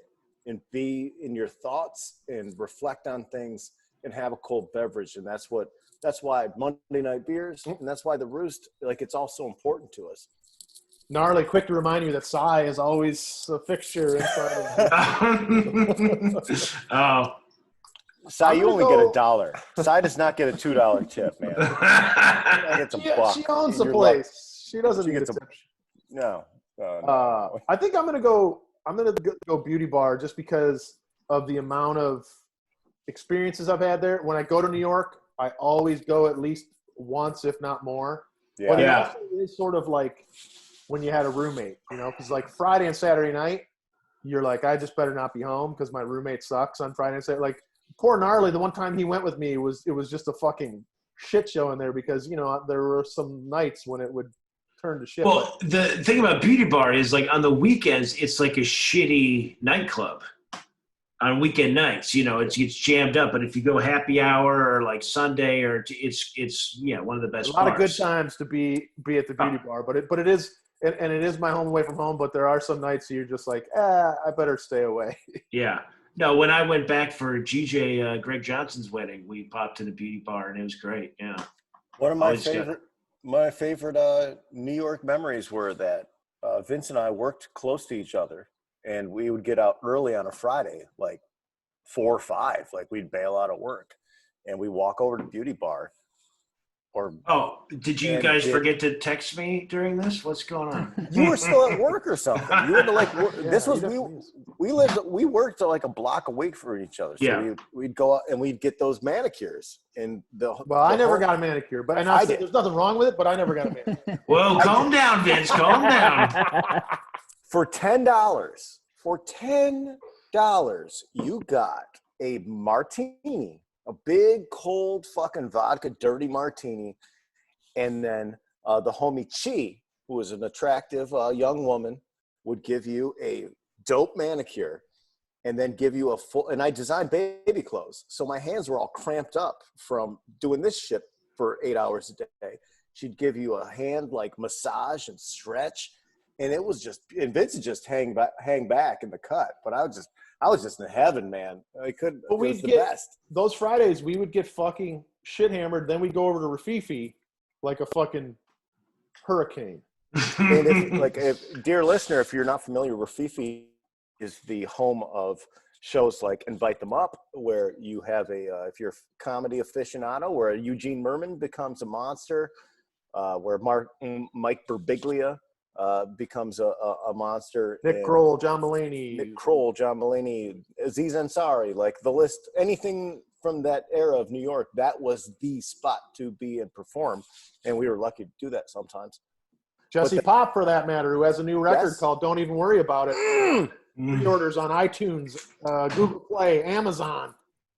and be in your thoughts and reflect on things and have a cold beverage? And that's why Monday night beers, and that's why the Roost, like, it's all so important to us. Gnarly, quick to remind you that Cy is always a fixture in front of Oh. Cy, you only get $1. Cy does not get a $2 tip, man. She owns the place. She doesn't She need a gets tip. No. I think I'm gonna go Beauty Bar just because of the amount of experiences I've had there. When I go to New York, I always go at least once, if not more. Yeah. But it also is sort of like when you had a roommate, because like Friday and Saturday night, you're like, I just better not be home because my roommate sucks on Friday and Saturday. Like poor Gnarly, the one time he went with me, it was just a fucking shit show in there because, there were some nights when it would turn to shit. Well, the thing about Beauty Bar is like on the weekends, it's like a shitty nightclub. On weekend nights, it's jammed up. But if you go happy hour or like Sunday, or it's one of the best. A lot bars. of good times to be at the Beauty Bar, but it is, and it is my home away from home. But there are some nights you're just like, I better stay away. Yeah. No, when I went back for GJ Greg Johnson's wedding, we popped to the Beauty Bar and it was great. Yeah. One of my favorite New York memories were that Vince and I worked close to each other, and we would get out early on a Friday, like 4 or 5. Like we'd bail out of work, and we walk over to Beauty Bar. Did you guys forget to text me during this? What's going on? You were still at work or something. You had to like work. We worked like a block a week for each other. So we'd go out and we'd get those manicures. And I never got a manicure, but there's nothing wrong with it. But I never got a manicure. Whoa, calm down, Vince. Calm down. For $10, you got a martini. A big, cold, fucking vodka, dirty martini. And then the homie Chi, who was an attractive young woman, would give you a dope manicure and then give you a full – and I designed baby clothes. So my hands were all cramped up from doing this shit for 8 hours a day. She'd give you a hand, like, massage and stretch. And it was just – and Vince would just hang back in the cut. But I was just in heaven, man. I couldn't. It was the best. Those Fridays, we would get fucking shit hammered. Then we'd go over to Rafifi like a fucking hurricane. And dear listener, if you're not familiar, Rafifi is the home of shows like Invite Them Up, where you have if you're a comedy aficionado, where Eugene Merman becomes a monster, where Mike Birbiglia becomes a monster. Nick Kroll, John Mulaney, Aziz Ansari, like the list, anything from that era of New York, that was the spot to be and perform. And we were lucky to do that sometimes. Jesse Pop, for that matter, who has a new record called Don't Even Worry About It. pre-orders on iTunes, Google Play, Amazon.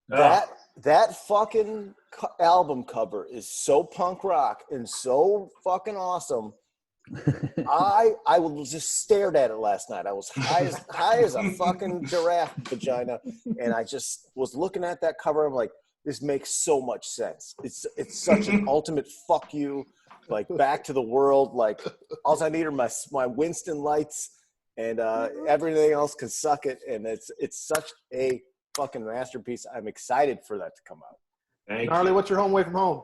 That fucking album cover is so punk rock and so fucking awesome. I was just stared at it last night. I was high as a fucking giraffe vagina, and I just was looking at that cover. I'm like, this makes so much sense. It's such an ultimate fuck you, like back to the world. Like all I need are my Winston lights, and everything else can suck it. And it's such a fucking masterpiece. I'm excited for that to come out. Gnarly, what's your home away from home?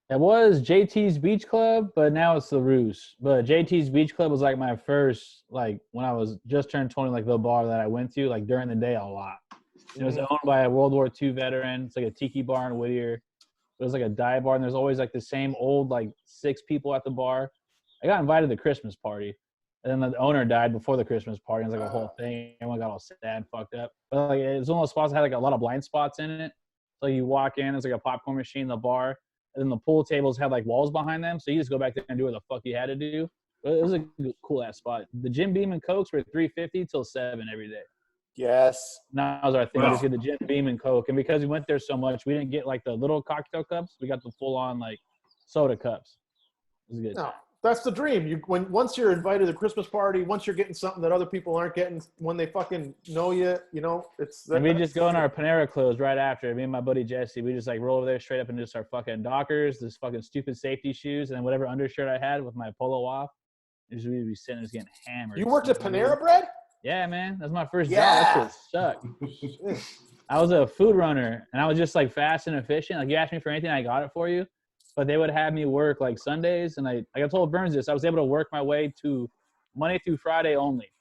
It was JT's Beach Club, but now it's the Roost. But JT's Beach Club was like my first, like when I was just turned 20, like the bar that I went to, like during the day a lot. It was owned by a World War II veteran. It's like a tiki bar in Whittier. It was like a dive bar, and there's always like the same old like 6 people at the bar. I got invited to the Christmas party, and then the owner died before the Christmas party. It was like a whole thing. Everyone got all sad and fucked up. But like it was one of those spots that had like a lot of blind spots in it. So you walk in, there's like a popcorn machine, the bar. And then the pool tables had like walls behind them, so you just go back there and do what the fuck you had to do. But it was a cool ass spot. The Jim Beam and Cokes were $3.50 till $7 every day. Yes. That was our thing. We just get the Jim Beam and Coke, and because we went there so much, we didn't get like the little cocktail cups. We got the full on like soda cups. It was good. No, that's the dream. Once you're invited to the Christmas party, once you're getting something that other people aren't getting, when they fucking know you, it's. And we just go in our Panera clothes right after. Me and my buddy Jesse, we just like roll over there straight up and just our fucking Dockers, this fucking stupid safety shoes, and then whatever undershirt I had with my polo off. Usually we'd be sitting there just getting hammered. You worked at Panera Bread? Yeah, man. That's my first job. That shit sucked. I was a food runner, and I was just like fast and efficient. Like you asked me for anything, I got it for you. But they would have me work like Sundays, and like I told Burns this, I was able to work my way to Monday through Friday only.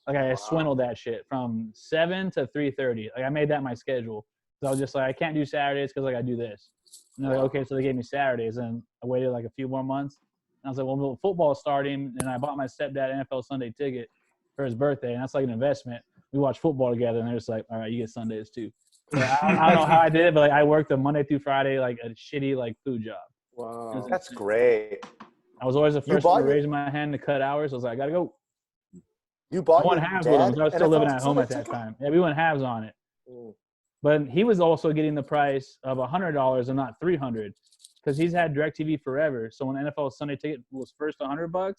Like I swindled that shit from 7 to 3:30. Like I made that my schedule. So I was just like, I can't do Saturdays because like I do this. And they're like, okay, so they gave me Saturdays, and I waited like a few more months. And I was like, well, football's starting, and I bought my stepdad NFL Sunday ticket for his birthday, and that's like an investment. We watch football together, and they're just like, all right, you get Sundays too. So I don't know how I did it, but like I worked a Monday through Friday, like a shitty like food job. Wow, that's great. I was always the first one to raise my hand to cut hours. I was like, I gotta go. You bought one halves with him. I was still living at home at that time. Yeah, we went halves on it. But he was also getting the price of $100 and not $300 because he's had DirecTV forever. So when NFL Sunday ticket was first $100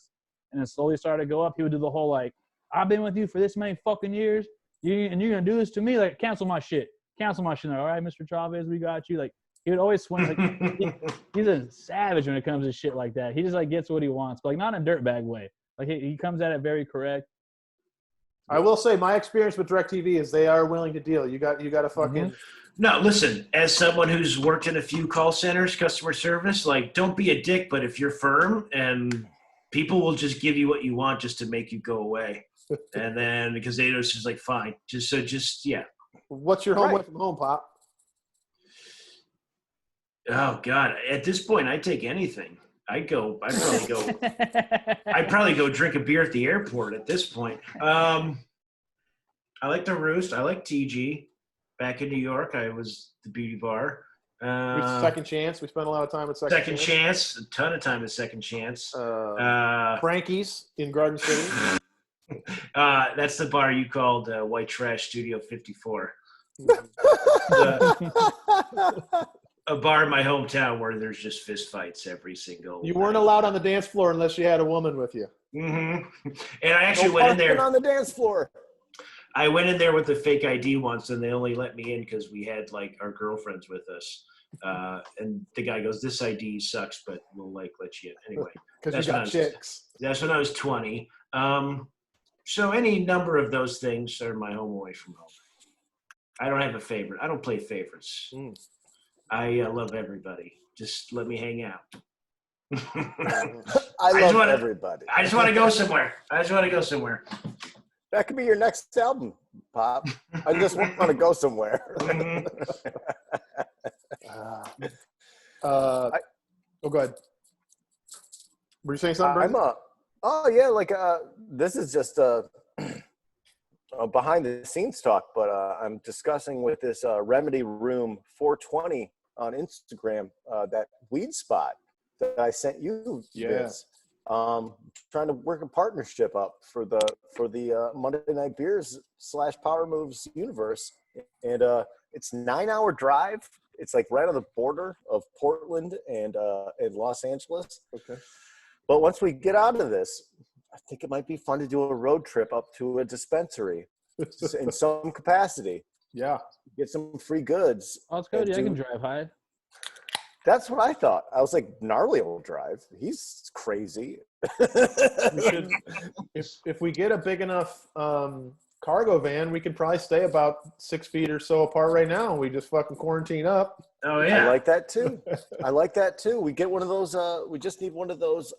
and then slowly started to go up, he would do the whole like, I've been with you for this many fucking years, and you're gonna do this to me? Like, cancel my shit. Cancel my shit. All right, Mr. Chavez, we got you. Like, he would always swing. Like, he's a savage when it comes to shit like that. He just like gets what he wants, but like not in a dirtbag way. Like he comes at it very correct. I will say my experience with DirecTV is they are willing to deal. You got to fucking. No, listen. As someone who's worked in a few call centers, customer service, like don't be a dick, but if you're firm and people will just give you what you want just to make you go away, and then because they know it's just like fine, yeah. What's your home away from home, Pop? Oh God! At this point, I'd take anything. I'd probably go drink a beer at the airport. At this point, I like the Roost. I like TG. Back in New York, I was the Beauty Bar. Second Chance. We spent a lot of time at Second Chance. A ton of time at Second Chance. Frankie's in Garden City. That's the bar you called White Trash Studio 54. A bar in my hometown where there's just fist fights every single. You weren't allowed on the dance floor unless you had a woman with you. Mm-hmm. And I actually went in there on the dance floor. I went in there with a fake ID once, and they only let me in because we had like our girlfriends with us. And the guy goes, "This ID sucks, but we'll like let you in anyway." Because you got chicks. That's when I was 20. So any number of those things are my home away from home. I don't have a favorite. I don't play favorites. I love everybody. Just let me hang out. I love everybody. I just want to go somewhere. That could be your next album, Pop. I just want to go somewhere. Go ahead. Were you saying something? This is just behind the scenes talk, but I'm discussing with this Remedy Room 420 on Instagram that weed spot that I sent you. Yeah. Vince. Trying to work a partnership up for the Monday Night Beers / Power Moves universe, and it's 9-hour drive. It's like right on the border of Portland and Los Angeles. Okay. But once we get out of this, I think it might be fun to do a road trip up to a dispensary in some capacity. Yeah. Get some free goods. Oh, it's good. Yeah, I can drive high. That's what I thought. I was like, Gnarly will drive. He's crazy. We should, if we get a big enough cargo van, we could probably stay about 6 feet or so apart right now, and we just fucking quarantine up. Oh yeah. I like that too. I like that too. We get one of those. We just need one of those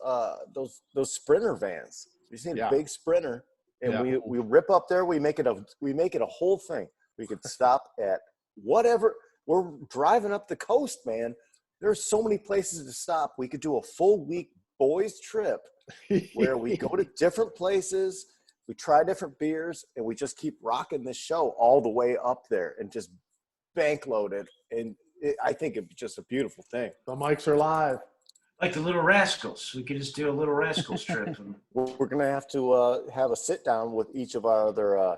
Sprinter vans. We just need a big Sprinter, and we rip up there. We make it a whole thing. We could stop at whatever. We're driving up the coast, man. There's so many places to stop. We could do a full week boys trip where we go to different places, we try different beers, and we just keep rocking this show all the way up there and just bank load it. And I think it's just a beautiful thing. The mics are live. Like the Little Rascals. We could just do a Little Rascals trip. We're going to have a sit down with each of our other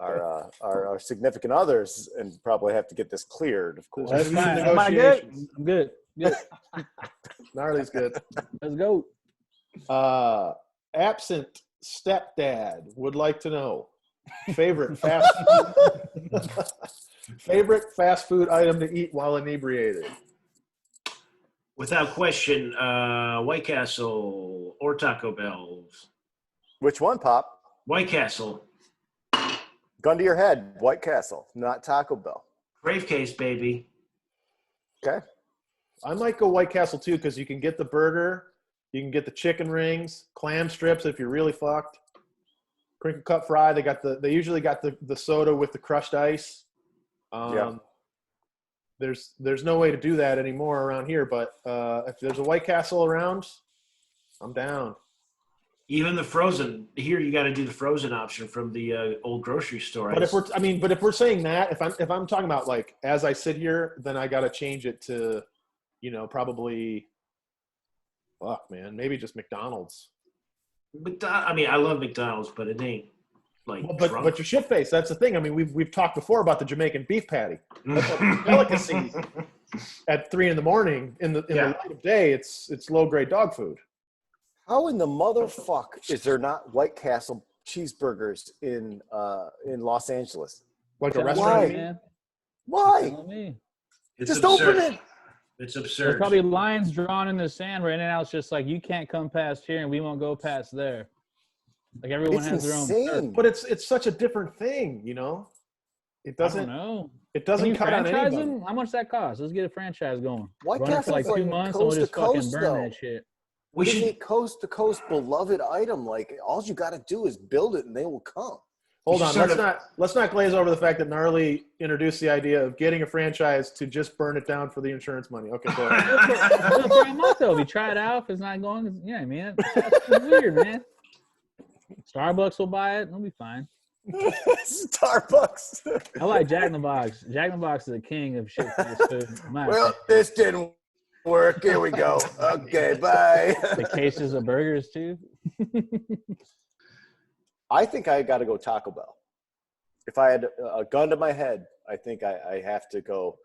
our significant others, and probably have to get this cleared, of course. That's fine. Am I good? I'm good. Good. Gnarly's good. Let's go. Absent stepdad would like to know favorite fast food item to eat while inebriated. Without question, White Castle or Taco Bell's. Which one, Pop? White Castle. Gun to your head, White Castle, not Taco Bell. Brave case, baby. Okay. I might go White Castle too, because you can get the burger, you can get the chicken rings, clam strips if you're really fucked. Crinkle cut fry. They usually got the soda with the crushed ice. There's no way to do that anymore around here, but if there's a White Castle around, I'm down. Even the frozen. Here you got to do the frozen option from the old grocery store. But if we're saying that, if I'm talking about like as I sit here, then I got to change it to, probably, fuck man, maybe just McDonald's. I love McDonald's, but it ain't like. Well, but you're shit faced. That's the thing. I mean, we've talked before about the Jamaican beef patty. That's a delicacy. At 3 a.m. in the light of day, it's low grade dog food. How in the motherfuck is there not White Castle cheeseburgers in Los Angeles? Like a restaurant? Man. Why? It's just absurd. open it. It's There's absurd. probably lines drawn in the sand right now. It's just like, you can't come past here and we won't go past there. Like everyone It's has their own. insane. But it's such a different thing, It doesn't. I don't know. It Can doesn't you cut on franchise anybody. them? How much that cost? Let's get a franchise going. White Run it for like Castle's 2 like months and we'll coast just to fucking coast, burn though. that shit. We It's a should. coast to coast beloved item. Like all you got to do is build it, and they will come. Hold You on, should let's not glaze over the fact that Gnarly introduced the idea of getting a franchise to just burn it down for the insurance money. Okay, go ahead. It'll throw 'em out, though. If you try it out, if it's not going, I mean, it's weird, man. Starbucks will buy it. It'll be fine. Starbucks. I like Jack in the Box. Jack in the Box is the king of shit for this food. in my Well, opinion. this didn't work. Here we go. Okay, bye. The cases of burgers too. I think I got to go Taco Bell. If I had a gun to my head, I think I have to go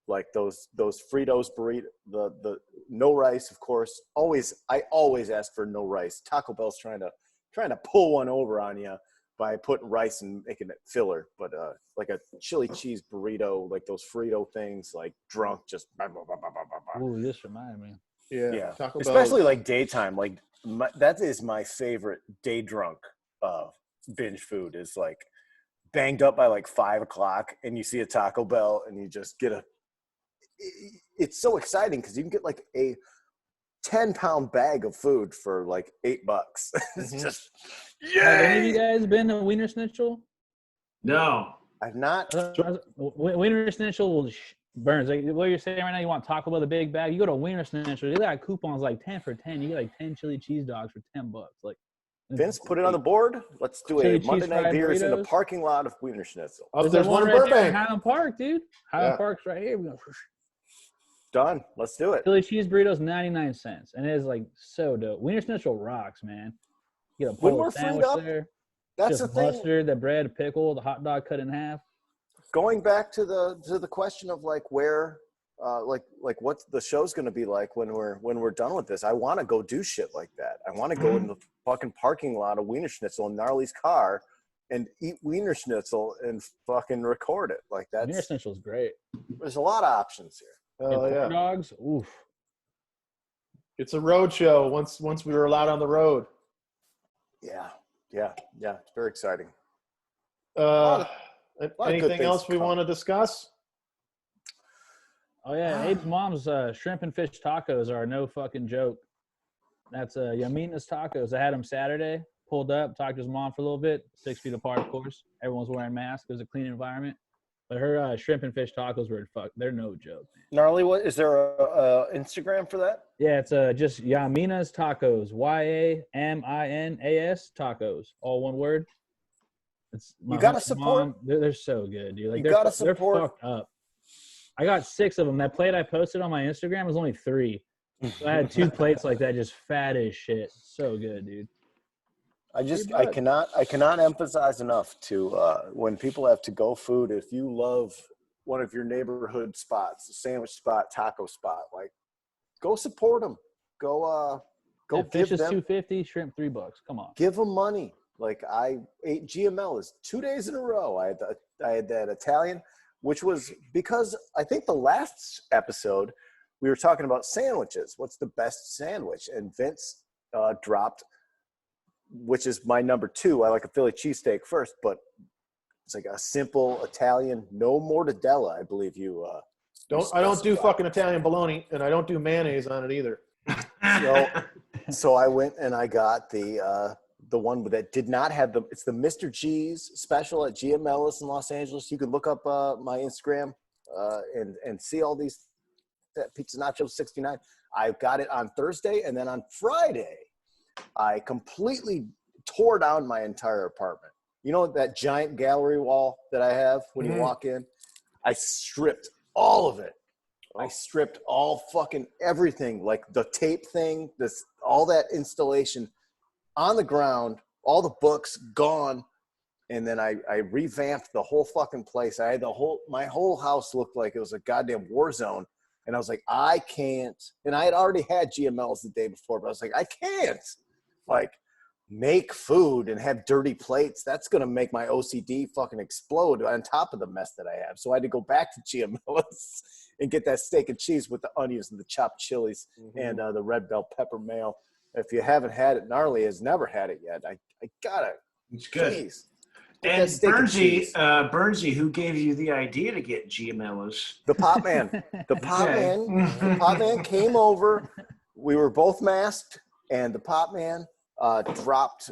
like those Fritos burrito, the no rice, of course. I always ask for no rice. Taco Bell's trying to pull one over on you by putting rice and making it filler. But like a chili cheese burrito, like those Frito things, like drunk, just. Blah, blah, blah, blah, blah, blah. Ooh, this reminded me. Yeah, Taco Bell. especially like daytime. Like that is my favorite day drunk binge food. Is like banged up by like 5 o'clock, and you see a Taco Bell, and you just get it's so exciting because you can get like a 10-pound bag of food for like $8. It's just Have any of you guys been to Wiener Schnitzel? No. I've not. Wiener Schnitzel burns. Like what you're saying right now, you want Taco Bell, the big bag. You go to Wiener Schnitzel, they got coupons like 10 for 10. You get like 10 chili cheese dogs for $10. Like Vince, put it on the board. Let's do Chili a cheese Monday Night fried Beers in the burritos. parking lot of Wiener Schnitzel. Oh, There's there's one in right there Burbank. Highland Park, dude. Highland Yeah. Park's right here. Done. Let's do it. Philly cheese burritos, 99 cents. And it is like so dope. Wiener Schnitzel rocks, man. You get a When Polish we're freed sandwich up, there. That's Just the thing. mustard, the bread, pickle, the hot dog cut in half. Going back to the question of like where like what the show's going to be like when we're done with this. I want to go do shit like that. I want to go in the fucking parking lot of Wiener Schnitzel in Gnarly's car and eat Wiener Schnitzel and fucking record it. Like Wiener that's Schnitzel is great. there's a lot of options here. Oh And yeah. corn dogs, oof. It's a road show once we were allowed on the road. Yeah. It's very exciting. Uh, lot of good anything things else to we come. want to discuss? Oh yeah, Abe's mom's shrimp and fish tacos are no fucking joke. That's Yamina's Tacos. I had them Saturday. Pulled up, talked to his mom for a little bit. 6 feet apart, of course. Everyone's wearing masks. It was a clean environment. But her shrimp and fish tacos were they're no joke, man. Gnarly, what is there a Instagram for that? Yeah, it's just Yamina's Tacos. YAMINAS Tacos. All one word. It's You gotta mom- support- They're so good, dude. Like You they're gotta they're support- fucked up. I got 6 of them. That plate I posted on my Instagram was only 3. So I had 2 plates like that, just fat as shit. So good, dude. I cannot emphasize enough to when people have to go food, if you love one of your neighborhood spots, a sandwich spot, taco spot, like go support them. Go Yeah, give fish is them $2.50, shrimp $3. Come on. give them money. Like I ate GML's 2 days in a row. I had that Italian, which was because I think the last episode we were talking about sandwiches. What's the best sandwich? And Vince dropped, which is my number 2. I like a Philly cheesesteak first, but it's like a simple Italian, no mortadella. I believe you. I don't do specified. fucking Italian bologna, and I don't do mayonnaise on it either. So I went and I got the one that did not have it's the Mr. G's special at GML's in Los Angeles. You can look up my Instagram and see all these Pizza Nacho 69. I got it on Thursday, and then on Friday, I completely tore down my entire apartment. You know that giant gallery wall that I have when you walk in? I stripped all of it. I stripped all fucking everything, like the tape thing, all that installation on the ground, all the books gone. And then I revamped the whole fucking place. I had my whole house looked like it was a goddamn war zone. And I was like, I can't. And I had already had GMLs the day before, but I was like, I can't like make food and have dirty plates. That's going to make my OCD fucking explode on top of the mess that I have. So I had to go back to GML's and get that steak and cheese with the onions and the chopped chilies and the red bell pepper mayo. If you haven't had it, Gnarly has never had it yet. I gotta. It's good. Please. And Bernsey, who gave you the idea to get GML's? The Pop Man. The Pop Man came over. We were both masked, and the Pop Man dropped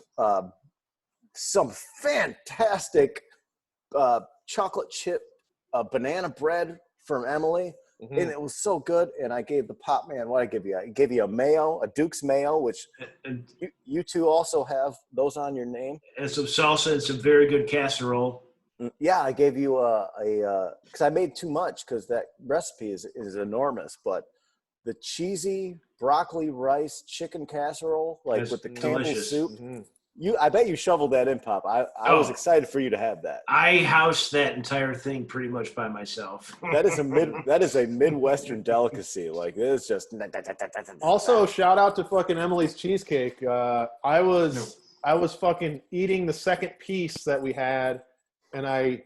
some fantastic chocolate chip banana bread from Emily. And it was so good. And I gave the Pop Man, what I give you? I gave you a mayo, a Duke's mayo, which you two also have those on your name. And some salsa and some very good casserole. Yeah, I gave you because I made too much because that recipe is enormous. But the cheesy broccoli rice chicken casserole, like That's with the Campbell's delicious. soup. I bet you shoveled that in, Pop. I was excited for you to have that. I housed that entire thing pretty much by myself. That is a Midwestern delicacy. Like it's just. Also, shout out to fucking Emily's Cheesecake. I was fucking eating the second piece that we had, and I,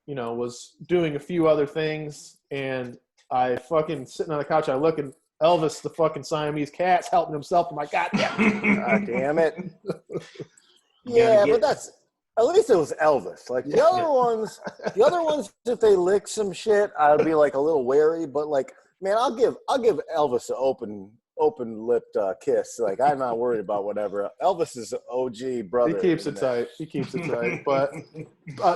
was doing a few other things, and I fucking sitting on the couch. I look, and Elvis, the fucking Siamese cat's helping himself. I'm like, God damn it. Yeah, but that's at least it was Elvis. Like the other ones, if they lick some shit, I'd be like a little wary. But like, man, I'll give Elvis an open lipped kiss. Like I'm not worried about whatever. Elvis is OG brother. He keeps it tight. But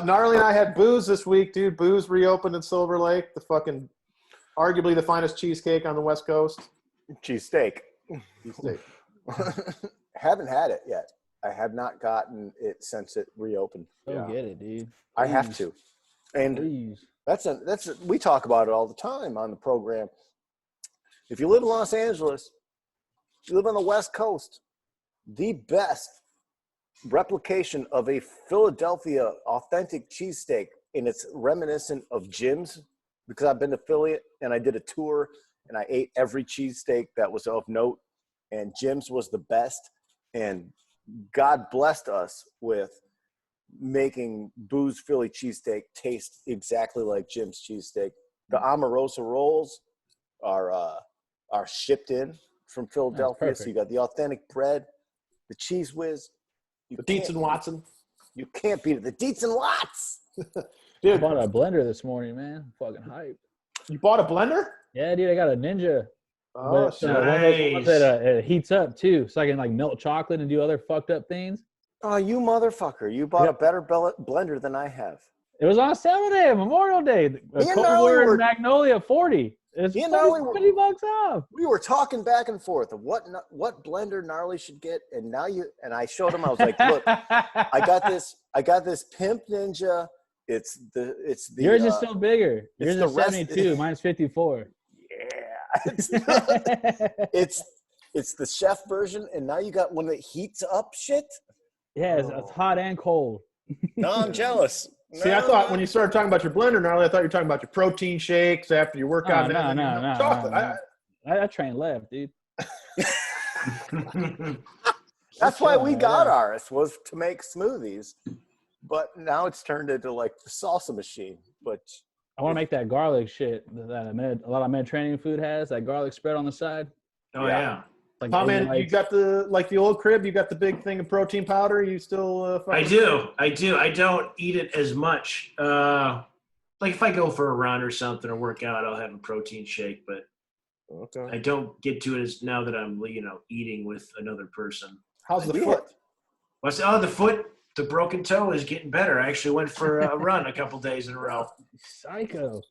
Gnarly and I had Booze this week, dude. Booze reopened in Silver Lake. The fucking arguably the finest cheesecake on the West Coast. Cheesesteak. Haven't had it yet. I have not gotten it since it reopened. Go get it, dude. I have to. And Please. that's we talk about it all the time on the program. If you live in Los Angeles, if you live on the West Coast, the best replication of a Philadelphia authentic cheesesteak, and it's reminiscent of Jim's, because I've been to Philly and I did a tour and I ate every cheesesteak that was of note, and Jim's was the best. And God blessed us with making Boo's Philly cheesesteak taste exactly like Jim's cheesesteak. The Omarosa rolls are shipped in from Philadelphia, so you got the authentic bread, the cheese whiz. The Dietz and Watson. You can't beat it. The Dietz and Watts. I Dude, bought a blender this morning, man. Fucking hype. you bought a blender? Yeah, dude, I got a Ninja. Oh, But, shit. one of those ones that it heats up too, so I can like melt chocolate and do other fucked up things. Oh, you motherfucker. You bought a better blender than I have. It was on sale today, Memorial Day. You know, we were- Magnolia 40. It's You know, we were- $20 off. We were talking back and forth of what blender Gnarly should get, and I showed him. I was like, look, I got this Pimp Ninja. It's the Yours is still bigger. Yours the is 72. Mine's 54. it's the chef version, and now you got one that heats up shit. Yeah, it's hot and cold. No, I'm jealous. See, I thought when you started talking about your blender, gnarly, I thought you were talking about your protein shakes after your workout. No. Chocolate. I train left, dude. That's why we got ours, was to make smoothies. But now it's turned into like the salsa machine. But I want to make that garlic shit that a lot of Mediterranean food has. That garlic spread on the side. Oh yeah. Like Oh man, you got the old crib. You got the big thing of protein powder. You still? I do. I don't eat it as much. Like if I go for a run or something or work out, I'll have a protein shake. But Okay. I don't get to it as now that I'm eating with another person. How's the foot? The foot, the broken toe is getting better. I actually went for a run a couple days in a row. Psycho.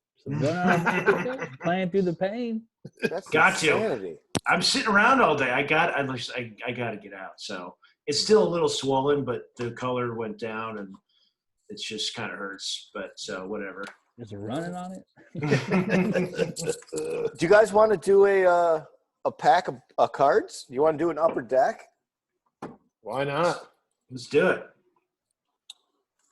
Playing through the pain. that's Got to. insanity. I'm sitting around all day. I got to get out. So it's still a little swollen, but the color went down and it's just kind of hurts. But so whatever. Just running on it. Do you guys want to do a pack of cards? You want to do an upper deck? Why not? Let's do it.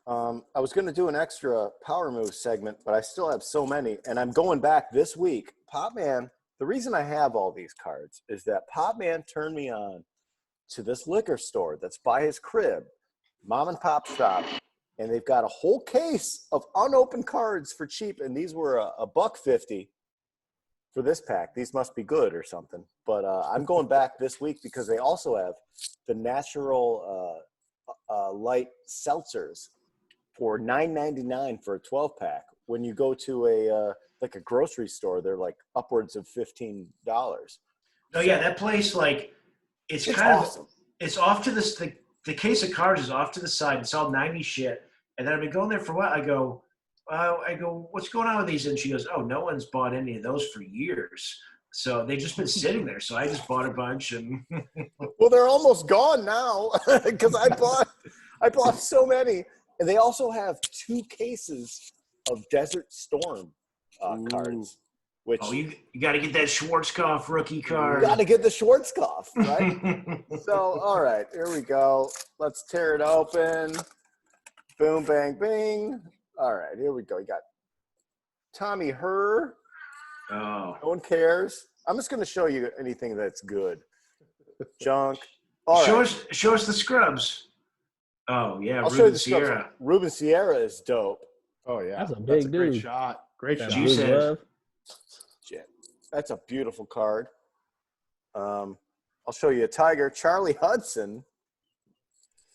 I was going to do an extra power move segment, but I still have so many, and I'm going back this week. Popman, the reason I have all these cards is that Popman turned me on to this liquor store that's by his crib, mom and pop shop, and they've got a whole case of unopened cards for cheap, and these were $1.50 for this pack. These must be good or something. But I'm going back this week because they also have the natural light seltzers for $9.99 for a 12-pack. When you go to a grocery store, they're like upwards of $15. Oh yeah, that place it's kind awesome. of it's off to this. The case of cards is off to the side. It's all 90 shit. And then I've been going there for a while. I go, what's going on with these? And she goes, oh, no one's bought any of those for years. So they've just been sitting there. So I just bought a bunch and Well, they're almost gone now because I bought so many. And they also have 2 cases of Desert Storm cards. Which you got to get that Schwarzkopf rookie card. You got to get the Schwarzkopf, right? So, all right, here we go. Let's tear it open. Boom, bang, bing. All right, here we go. You got Tommy Herr. Oh. No one cares. I'm just going to show you anything that's good. Junk. All show right. us the scrubs. Oh, yeah, I'll show you Ruben the Sierra. stuff. Ruben Sierra is dope. Oh yeah, That's a big great dude. shot. Great That shot. Juice blue head. glove. Shit. That's a beautiful card. I'll show you a Tiger. Charlie Hudson.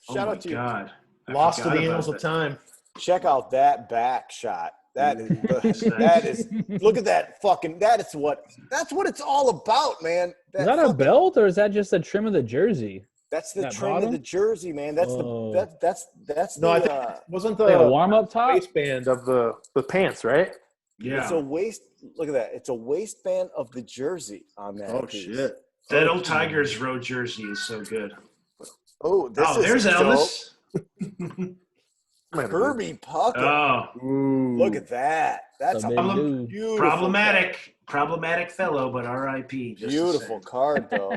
Shout Oh, out my to you. God. I Lost to forgot the about annals of that. time. Check out that back shot. That is look at that fucking that's what it's all about, man. Is that a belt or is that just the trim of the jersey? That's the that trim of bottom? the jersey, man. That's Oh. that's No, I the think it wasn't Like a the warm up top? waistband of the pants, right? Yeah. it's a waist look at that. It's a waistband of the jersey on that piece. That old Tigers road jersey is so good. Oh, this is There's dope. Elvis. Kirby Puckett. Oh, Ooh. Look at that. That's That's a a big dude. beautiful problematic. Problematic fellow, but R.I.P. just the Beautiful same. card, though.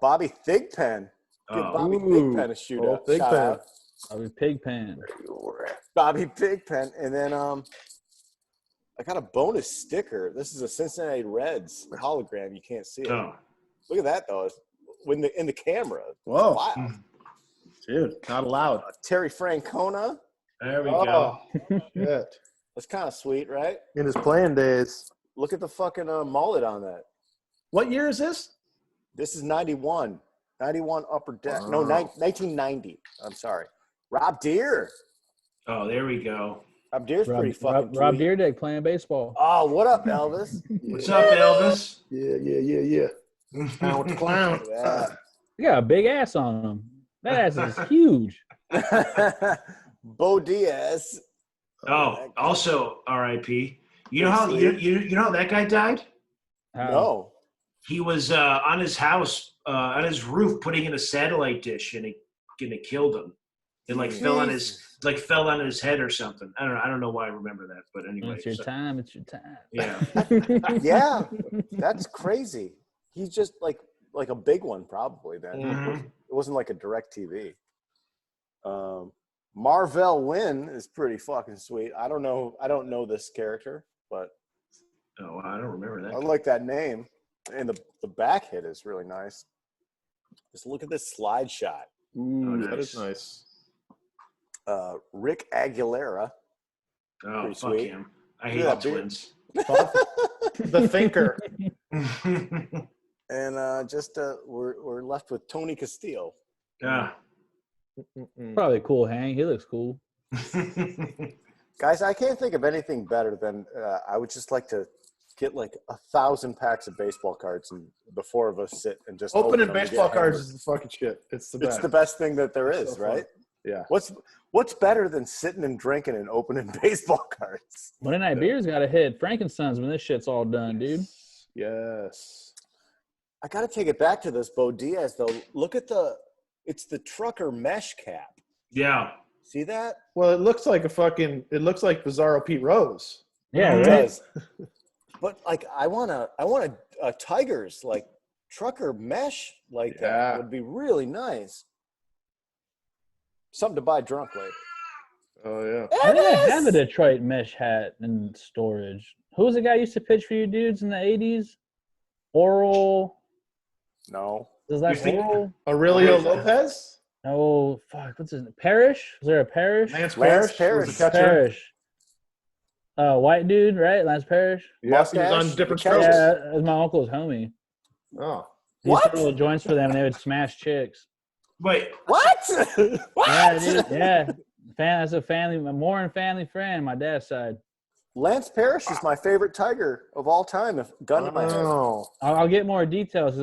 Bobby Thigpen. Give Oh. Bobby Ooh. Thigpen a shoot Thigpen. shout out. I mean, Pigpen. Bobby Thigpen. And then I got a bonus sticker. This is a Cincinnati Reds hologram. You can't see it. Oh. Look at that, though. In the camera. Whoa. Wow. Dude, not allowed. Terry Francona. There we go. Shit. That's kind of sweet, right? In his playing days. Look at the fucking mullet on that. What year is this? This is 91. 91 Upper Deck. Wow. No, 1990. I'm sorry. Rob Deere. Oh, there we go. Rob Deere's pretty fucking Rob sweet. Deerdick playing baseball. Oh, what up, Elvis? What's up, Elvis? Yeah. Down with the clown. Yeah. He got a big ass on him. That ass is huge. Bo Diaz. Oh, also R.I.P. You know how you know how that guy died? How? No. He was on his house, on his roof, putting in a satellite dish, and it killed him. It fell on his head or something. I don't know why I remember that, but anyway. It's your time. It's your time. Yeah. Yeah. That's crazy. He's just like a big one probably then. Mhm. It wasn't like a direct TV. Marvell Wynn is pretty fucking sweet. I don't know this character, but Oh, I don't remember that. I like that name. And the back hit is really nice. Just look at this slide shot. Ooh, nice. that is nice. Rick Aguilera. Oh, Pretty fuck sweet. him. I hate Yeah, the dude. Twins. The Thinker. And we're left with Tony Castillo. Yeah. Probably cool, Hank. He looks cool. Guys, I can't think of anything better than I would just like to get like 1,000 packs of baseball cards and the four of us sit and just Opening them and baseball get cards hammered. is the fucking shit. It's the It's best. the best thing that there It's is, so fun. right? Yeah. What's better than sitting and drinking and opening baseball cards? Monday Night Beer's got to hit Frankenstein's when this shit's all done, dude. Yes. I got to take it back to this Bo Diaz though. Look at it's the trucker mesh cap. Yeah. See that? Well, it looks like Bizarro Pete Rose. Yeah, It right. does. But like, I want a Tigers like trucker mesh like Yeah. that would be really nice. Something to buy drunk later. Oh yeah. I think I have a Detroit mesh hat in storage. Who was the guy who used to pitch for you dudes in the 80s? Oral. No. Is that You think- Oral? Aurelio Lopez? No, fuck. What's his name? Parrish? Was there a Parrish? Lance Lance Parrish was the Parrish. catcher. Parrish. White dude, right? Lance Parrish? Yes, he was Mustache, on different the catcher. strokes. Yeah, that was my uncle's homie. Oh. He used to What? roll joints for them and they would smash chicks. Wait. What? What? Yeah, dude. Yeah. That's a Morin family friend, my dad's side. Lance Parrish is my favorite Tiger of all time. If gun to my head. Oh. I'll get more details.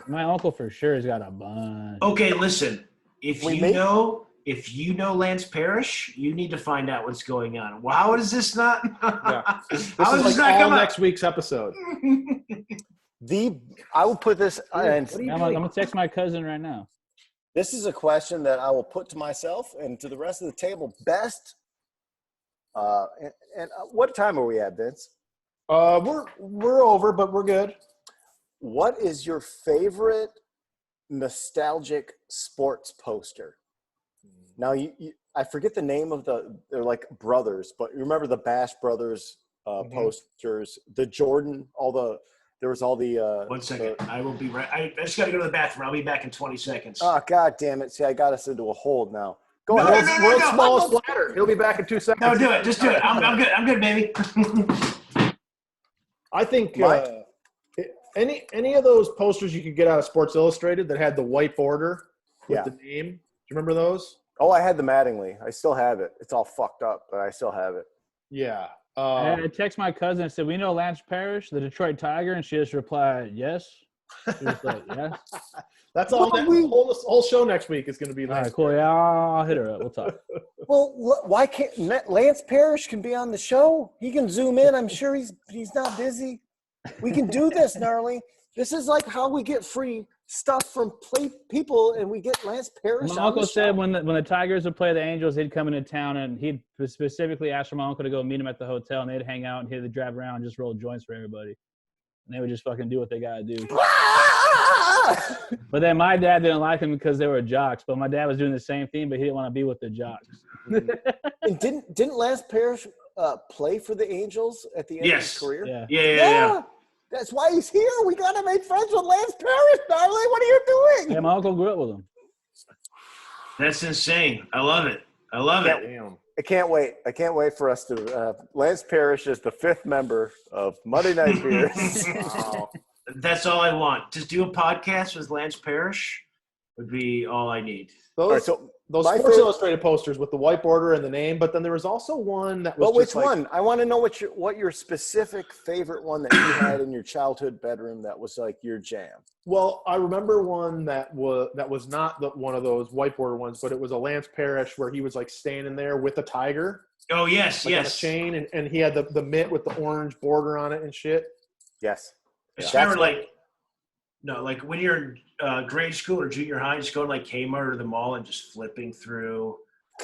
My uncle for sure has got a bunch. Okay, listen. If We you may- know Lance Parrish, you need to find out what's going on. Well, how is this not? Yeah. This This is like not all come next week's episode. I will put this, and What are you I'm doing? gonna text my cousin right now. this is a question that I will put to myself and to the rest of the table. Best. And what time are we at, Vince? We're over, but we're good. What is your favorite nostalgic sports poster? Now, I forget the name of they're like brothers, but you remember the Bash Brothers posters, the Jordan, there was all the. 1 second. I will be right. I just got to go to the bathroom. I'll be back in 20 seconds. Oh, God damn it. See, I got us into a hold now. Go No, ahead. no, World's smallest ladder. He'll be back in 2 seconds. No, do it. Just do it. I'm good. I'm good, baby. I think Mike? any of those posters you could get out of Sports Illustrated that had the white border with Yeah. the name. Do you remember those? Oh, I had the Mattingly. I still have it. It's all fucked up, but I still have it. Yeah. I text my cousin and said, "We know Lance Parrish, the Detroit Tiger," and she just replied, "Yes." She was like, "Yeah." That's all. Well, The whole show next week is going to be All right, Lance. cool. Yeah, I'll hit her up. We'll talk. Well, why can't Lance Parrish can be on the show? He can zoom in. I'm sure he's not busy. We can do this, gnarly. This is like how we get free stuff from people, and we get Lance Parrish. My on uncle the said show. when the Tigers would play the Angels, he'd come into town and he'd specifically ask for my uncle to go meet him at the hotel, and they'd hang out and he'd drive around and just roll joints for everybody. And they would just fucking do what they gotta do. But then my dad didn't like him because they were jocks. But my dad was doing the same thing, but he didn't want to be with the jocks. And didn't Lance Parrish play for the Angels at the end of his career? Yeah. Yeah. That's why he's here. We gotta make friends with Lance Parrish, darling. What are you doing? Yeah, my uncle grew up with him. That's insane. I love it. I love it. Damn. I can't wait. I can't wait for us to. Lance Parrish is the 5th member of Monday Night Beers. Wow. That's all I want. Just do a podcast with Lance Parrish would be all I need. Those, All right, so those my Sports favorite- Illustrated posters with the white border and the name, but then there was also one that was Well, which just like, one? I want to know what your specific favorite one that you had in your childhood bedroom that was like your jam. Well, I remember one that was not one of those white border ones, but it was a Lance Parrish where he was like standing there with a tiger, Oh, yes, like on a yes. chain, and he had the mitt with the orange border on it and shit. Yes. I just Yeah. remember, like when you're in grade school or junior high, just going to like Kmart or the mall and just flipping through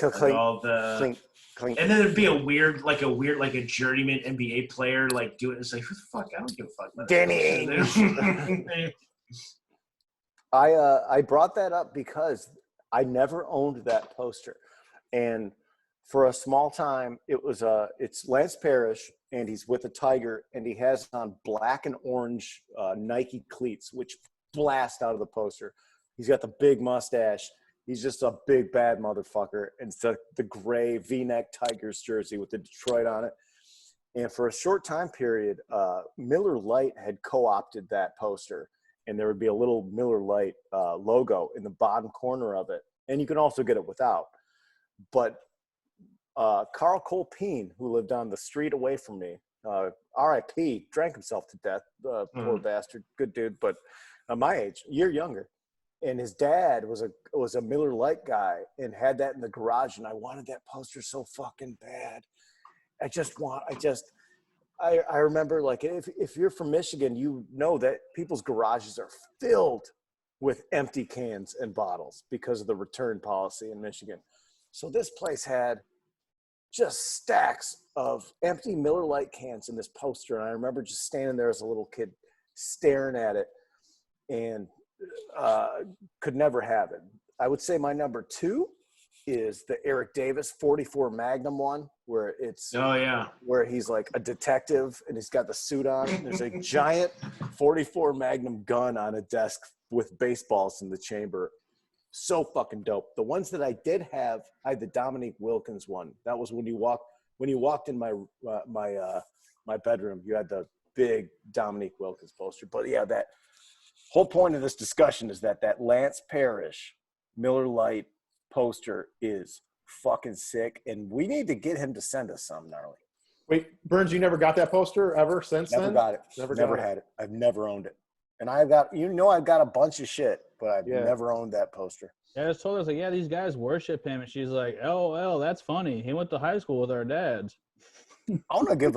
like, Clink, all the clink, clink. and then there'd be a weird like a journeyman NBA player like doing it. It's like, who the fuck? I don't give a fuck about Danny that. I brought that up because I never owned that poster, and for a small time it's Lance Parrish, and he's with a tiger, and he has on black and orange Nike cleats, which blast out of the poster. He's got the big mustache. He's just a big bad motherfucker, and it's the gray V-neck Tigers jersey with the Detroit on it. And for a short time period, Miller Lite had co-opted that poster, and there would be a little Miller Lite logo in the bottom corner of it. And you can also get it without. But Carl Colpeen, who lived on the street away from me, R.I.P., drank himself to death, poor bastard, good dude, but my age, a year younger. And his dad was a Miller Lite guy and had that in the garage, and I wanted that poster so fucking bad. I remember, like, if you're from Michigan, you know that people's garages are filled with empty cans and bottles because of the return policy in Michigan. So this place had just stacks of empty Miller Lite cans in this poster, and I remember just standing there as a little kid staring at it and could never have it. I would say my number 2 is the Eric Davis 44 Magnum one, where it's Oh yeah. where he's like a detective and he's got the suit on. There's a giant 44 Magnum gun on a desk with baseballs in the chamber. So fucking dope. The ones that I did have, I had the Dominique Wilkins one. That was when you walked in my bedroom, you had the big Dominique Wilkins poster. But yeah, that whole point of this discussion is that Lance Parrish Miller Lite poster is fucking sick, and we need to get him to send us some, gnarly. Wait, Burns, you never got that poster ever since Never then? got it. Never Never got it. had it. I've never owned it. And I've got a bunch of shit, but I've Yeah. never owned that poster. Yeah, I just told us, like, yeah, these guys worship him. And she's like, LOL, that's funny. He went to high school with our dads. I'm gonna give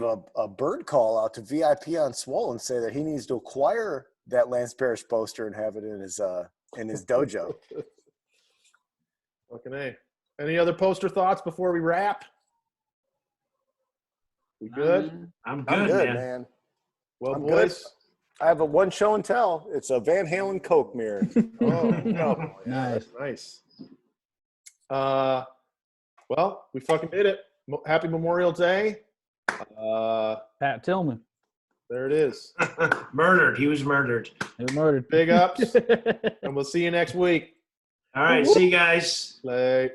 a bird call out to VIP on Swole and say that he needs to acquire that Lance Parrish poster and have it in his dojo. Fucking A. Any other poster thoughts before we wrap? We good? I'm good, I'm good, man. man. Well, I'm boys. good. I have a one show and tell. It's a Van Halen Coke mirror. Oh, no. Nice. Nice. Well, we fucking did it. Happy Memorial Day. Pat Tillman. There it is. Murdered. He was murdered. He was murdered. Big ups. And we'll see you next week. All right. See you guys. Late.